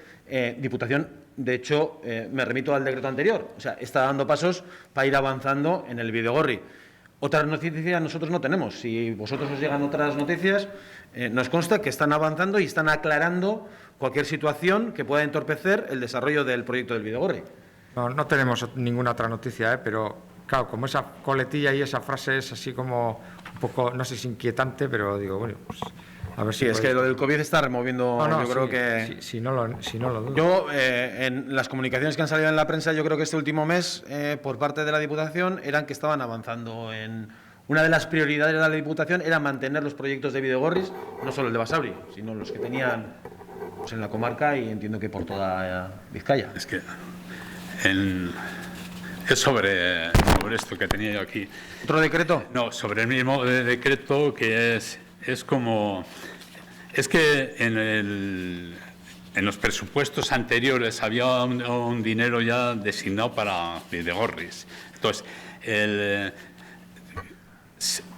Diputación, de hecho, me remito al decreto anterior, o sea, está dando pasos para ir avanzando en el Bidegorri. Otras noticias nosotros no tenemos. Si vosotros os llegan otras noticias, nos consta que están avanzando y están aclarando cualquier situación que pueda entorpecer el desarrollo del proyecto del Bidegorri. No tenemos ninguna otra noticia, pero claro, como esa coletilla y esa frase es así como un poco, no sé si inquietante, pero digo, bueno, pues a ver si... Sí, es que lo del COVID está removiendo, yo creo que... Si no lo dudo. Yo, en las comunicaciones que han salido en la prensa, yo creo que este último mes, por parte de la Diputación, eran que estaban avanzando en... Una de las prioridades de la Diputación era mantener los proyectos de Bidegorris, no solo el de Basauri, sino los que tenían pues, en la comarca y entiendo que por toda Vizcaya. Es que es sobre esto que tenía yo aquí. ¿Otro decreto? No, sobre el mismo decreto que es como... Es que en los presupuestos anteriores había un dinero ya designado para Bidegorris. Entonces,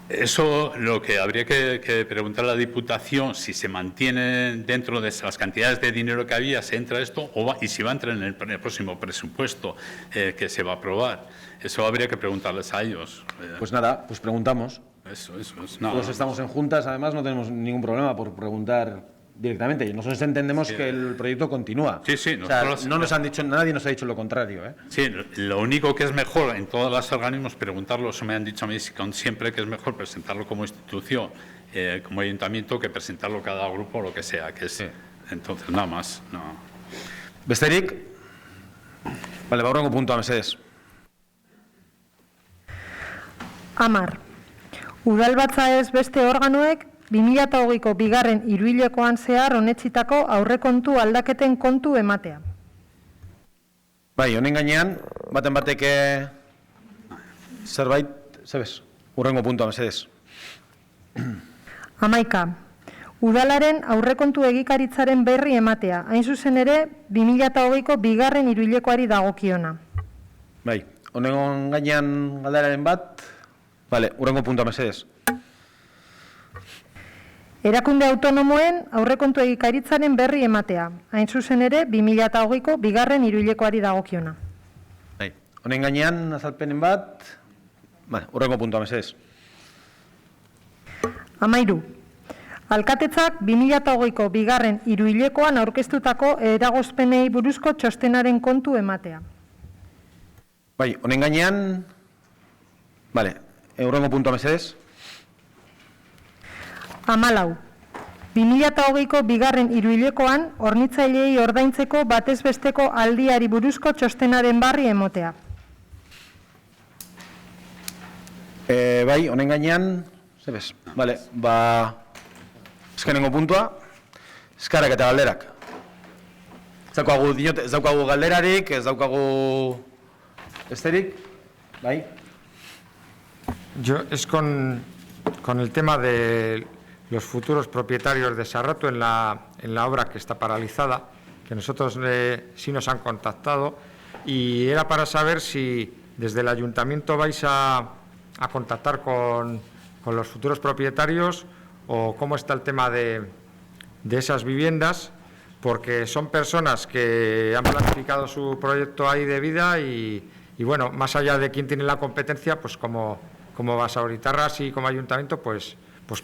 eso lo que habría que preguntar a la Diputación, si se mantiene dentro de las cantidades de dinero que había, se entra esto, y si va a entrar en el próximo presupuesto que se va a aprobar. Eso habría que preguntarles a ellos. Pues nada, pues preguntamos. Eso es nada. Todos estamos en juntas, además no tenemos ningún problema por preguntar directamente. Y nosotros entendemos que el proyecto continúa. Sí, sí. O sea, nadie nos ha dicho lo contrario, ¿eh? Sí, lo único que es mejor en todos los organismos preguntarlo, eso me han dicho a mí siempre que es mejor presentarlo como institución, como ayuntamiento, que presentarlo cada grupo o lo que sea. Entonces, nada más. No. Besterik? Vale, baurrengo puntua, mesedez. 10. Udalbatza ez beste organoek 2008ko bigarren hiruhilekoan zehar onetsitako aurrekontu aldaketen kontu ematea. Bai, honen gainean, baten bateke zerbait, zebez, hurrengo puntua, mesedez. 11. Udalaren aurrekontu egikaritzaren berri ematea, hain zuzen ere 2008ko bigarren hiruhilekoari dagokiona. Bai, honen gainean galderaren bat, vale, hurrengo puntua, mesedez. Erakunde autonomoen aurrekontu egikaritzaren berri ematea, hain zuzen ere 2008ko bigarren hiruhilekoari dagokiona. Bai, honen gainean azalpenen bat, vale, hurrengo puntua, mesedez. 13. Alkatetzak 2008ko bigarren hiruhilekoan aurkeztutako eragozpenei buruzko txostenaren kontu ematea. Bai, honen gainean, vale, hurrengo puntua, mesedez. 14. 2008ko bigarren hiruhilekoan hornitzailei ordaintzeko batez besteko aldiari buruzko txostenaren berri ematea. Bai, honen gainean, zebez, vale, eskenengo puntua, eskarak eta galderak. Ez daukagu galderarik, ez daukagu besterik, bai? Yo es con el tema de los futuros propietarios de Sarratu en la obra que está paralizada, que nosotros sí nos han contactado, y era para saber si desde el ayuntamiento vais a contactar con los futuros propietarios o cómo está el tema de esas viviendas, porque son personas que han planificado su proyecto ahí de vida y bueno, más allá de quién tiene la competencia, pues como Basauritarras y como ayuntamiento, pues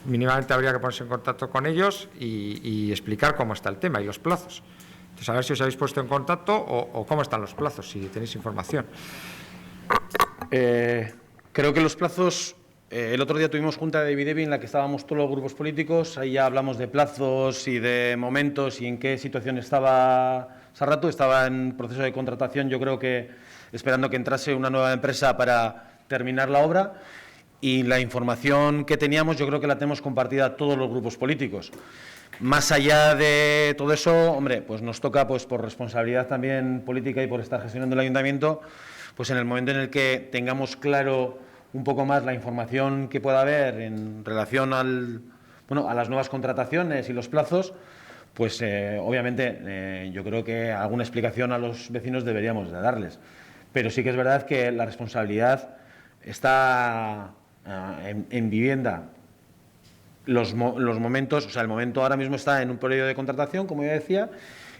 mínimamente habría que ponerse en contacto con ellos y explicar cómo está el tema y los plazos. Entonces, a ver si os habéis puesto en contacto o cómo están los plazos, si tenéis información. Creo que los plazos, el otro día tuvimos junta de Ibidebi en la que estábamos todos los grupos políticos, ahí ya hablamos de plazos y de momentos y en qué situación estaba Sarratu. Estaba en proceso de contratación, yo creo que esperando que entrase una nueva empresa para terminar la obra. Y la información que teníamos yo creo que la tenemos compartida todos los grupos políticos. Más allá de todo eso, hombre, pues nos toca, pues por responsabilidad también política y por estar gestionando el ayuntamiento, pues en el momento en el que tengamos claro un poco más la información que pueda haber en relación a las nuevas contrataciones y los plazos, pues obviamente yo creo que alguna explicación a los vecinos deberíamos de darles. Pero sí que es verdad que la responsabilidad está en vivienda. Los momentos, o sea, el momento ahora mismo está en un periodo de contratación, como ya decía,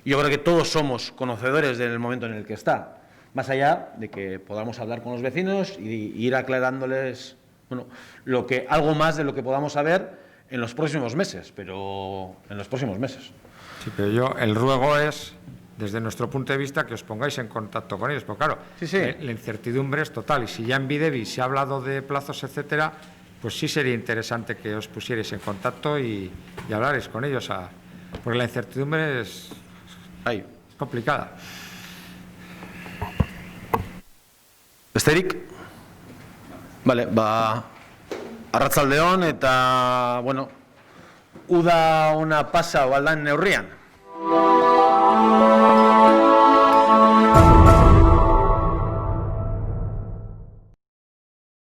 y yo creo que todos somos conocedores del momento en el que está, más allá de que podamos hablar con los vecinos y ir aclarándoles, bueno, algo más de lo que podamos saber en los próximos meses, pero en los próximos meses. Sí, pero el ruego es, desde nuestro punto de vista, que os pongáis en contacto con ellos, porque claro, sí. La incertidumbre es total, y si ya en Videvi se ha hablado de plazos, etcétera, pues sí sería interesante que os pusierais en contacto y hablarais con ellos, porque la incertidumbre es complicada. Besterik? Vale, arratsaldeon eta, bueno, uda ona pasa o aldan neurrian.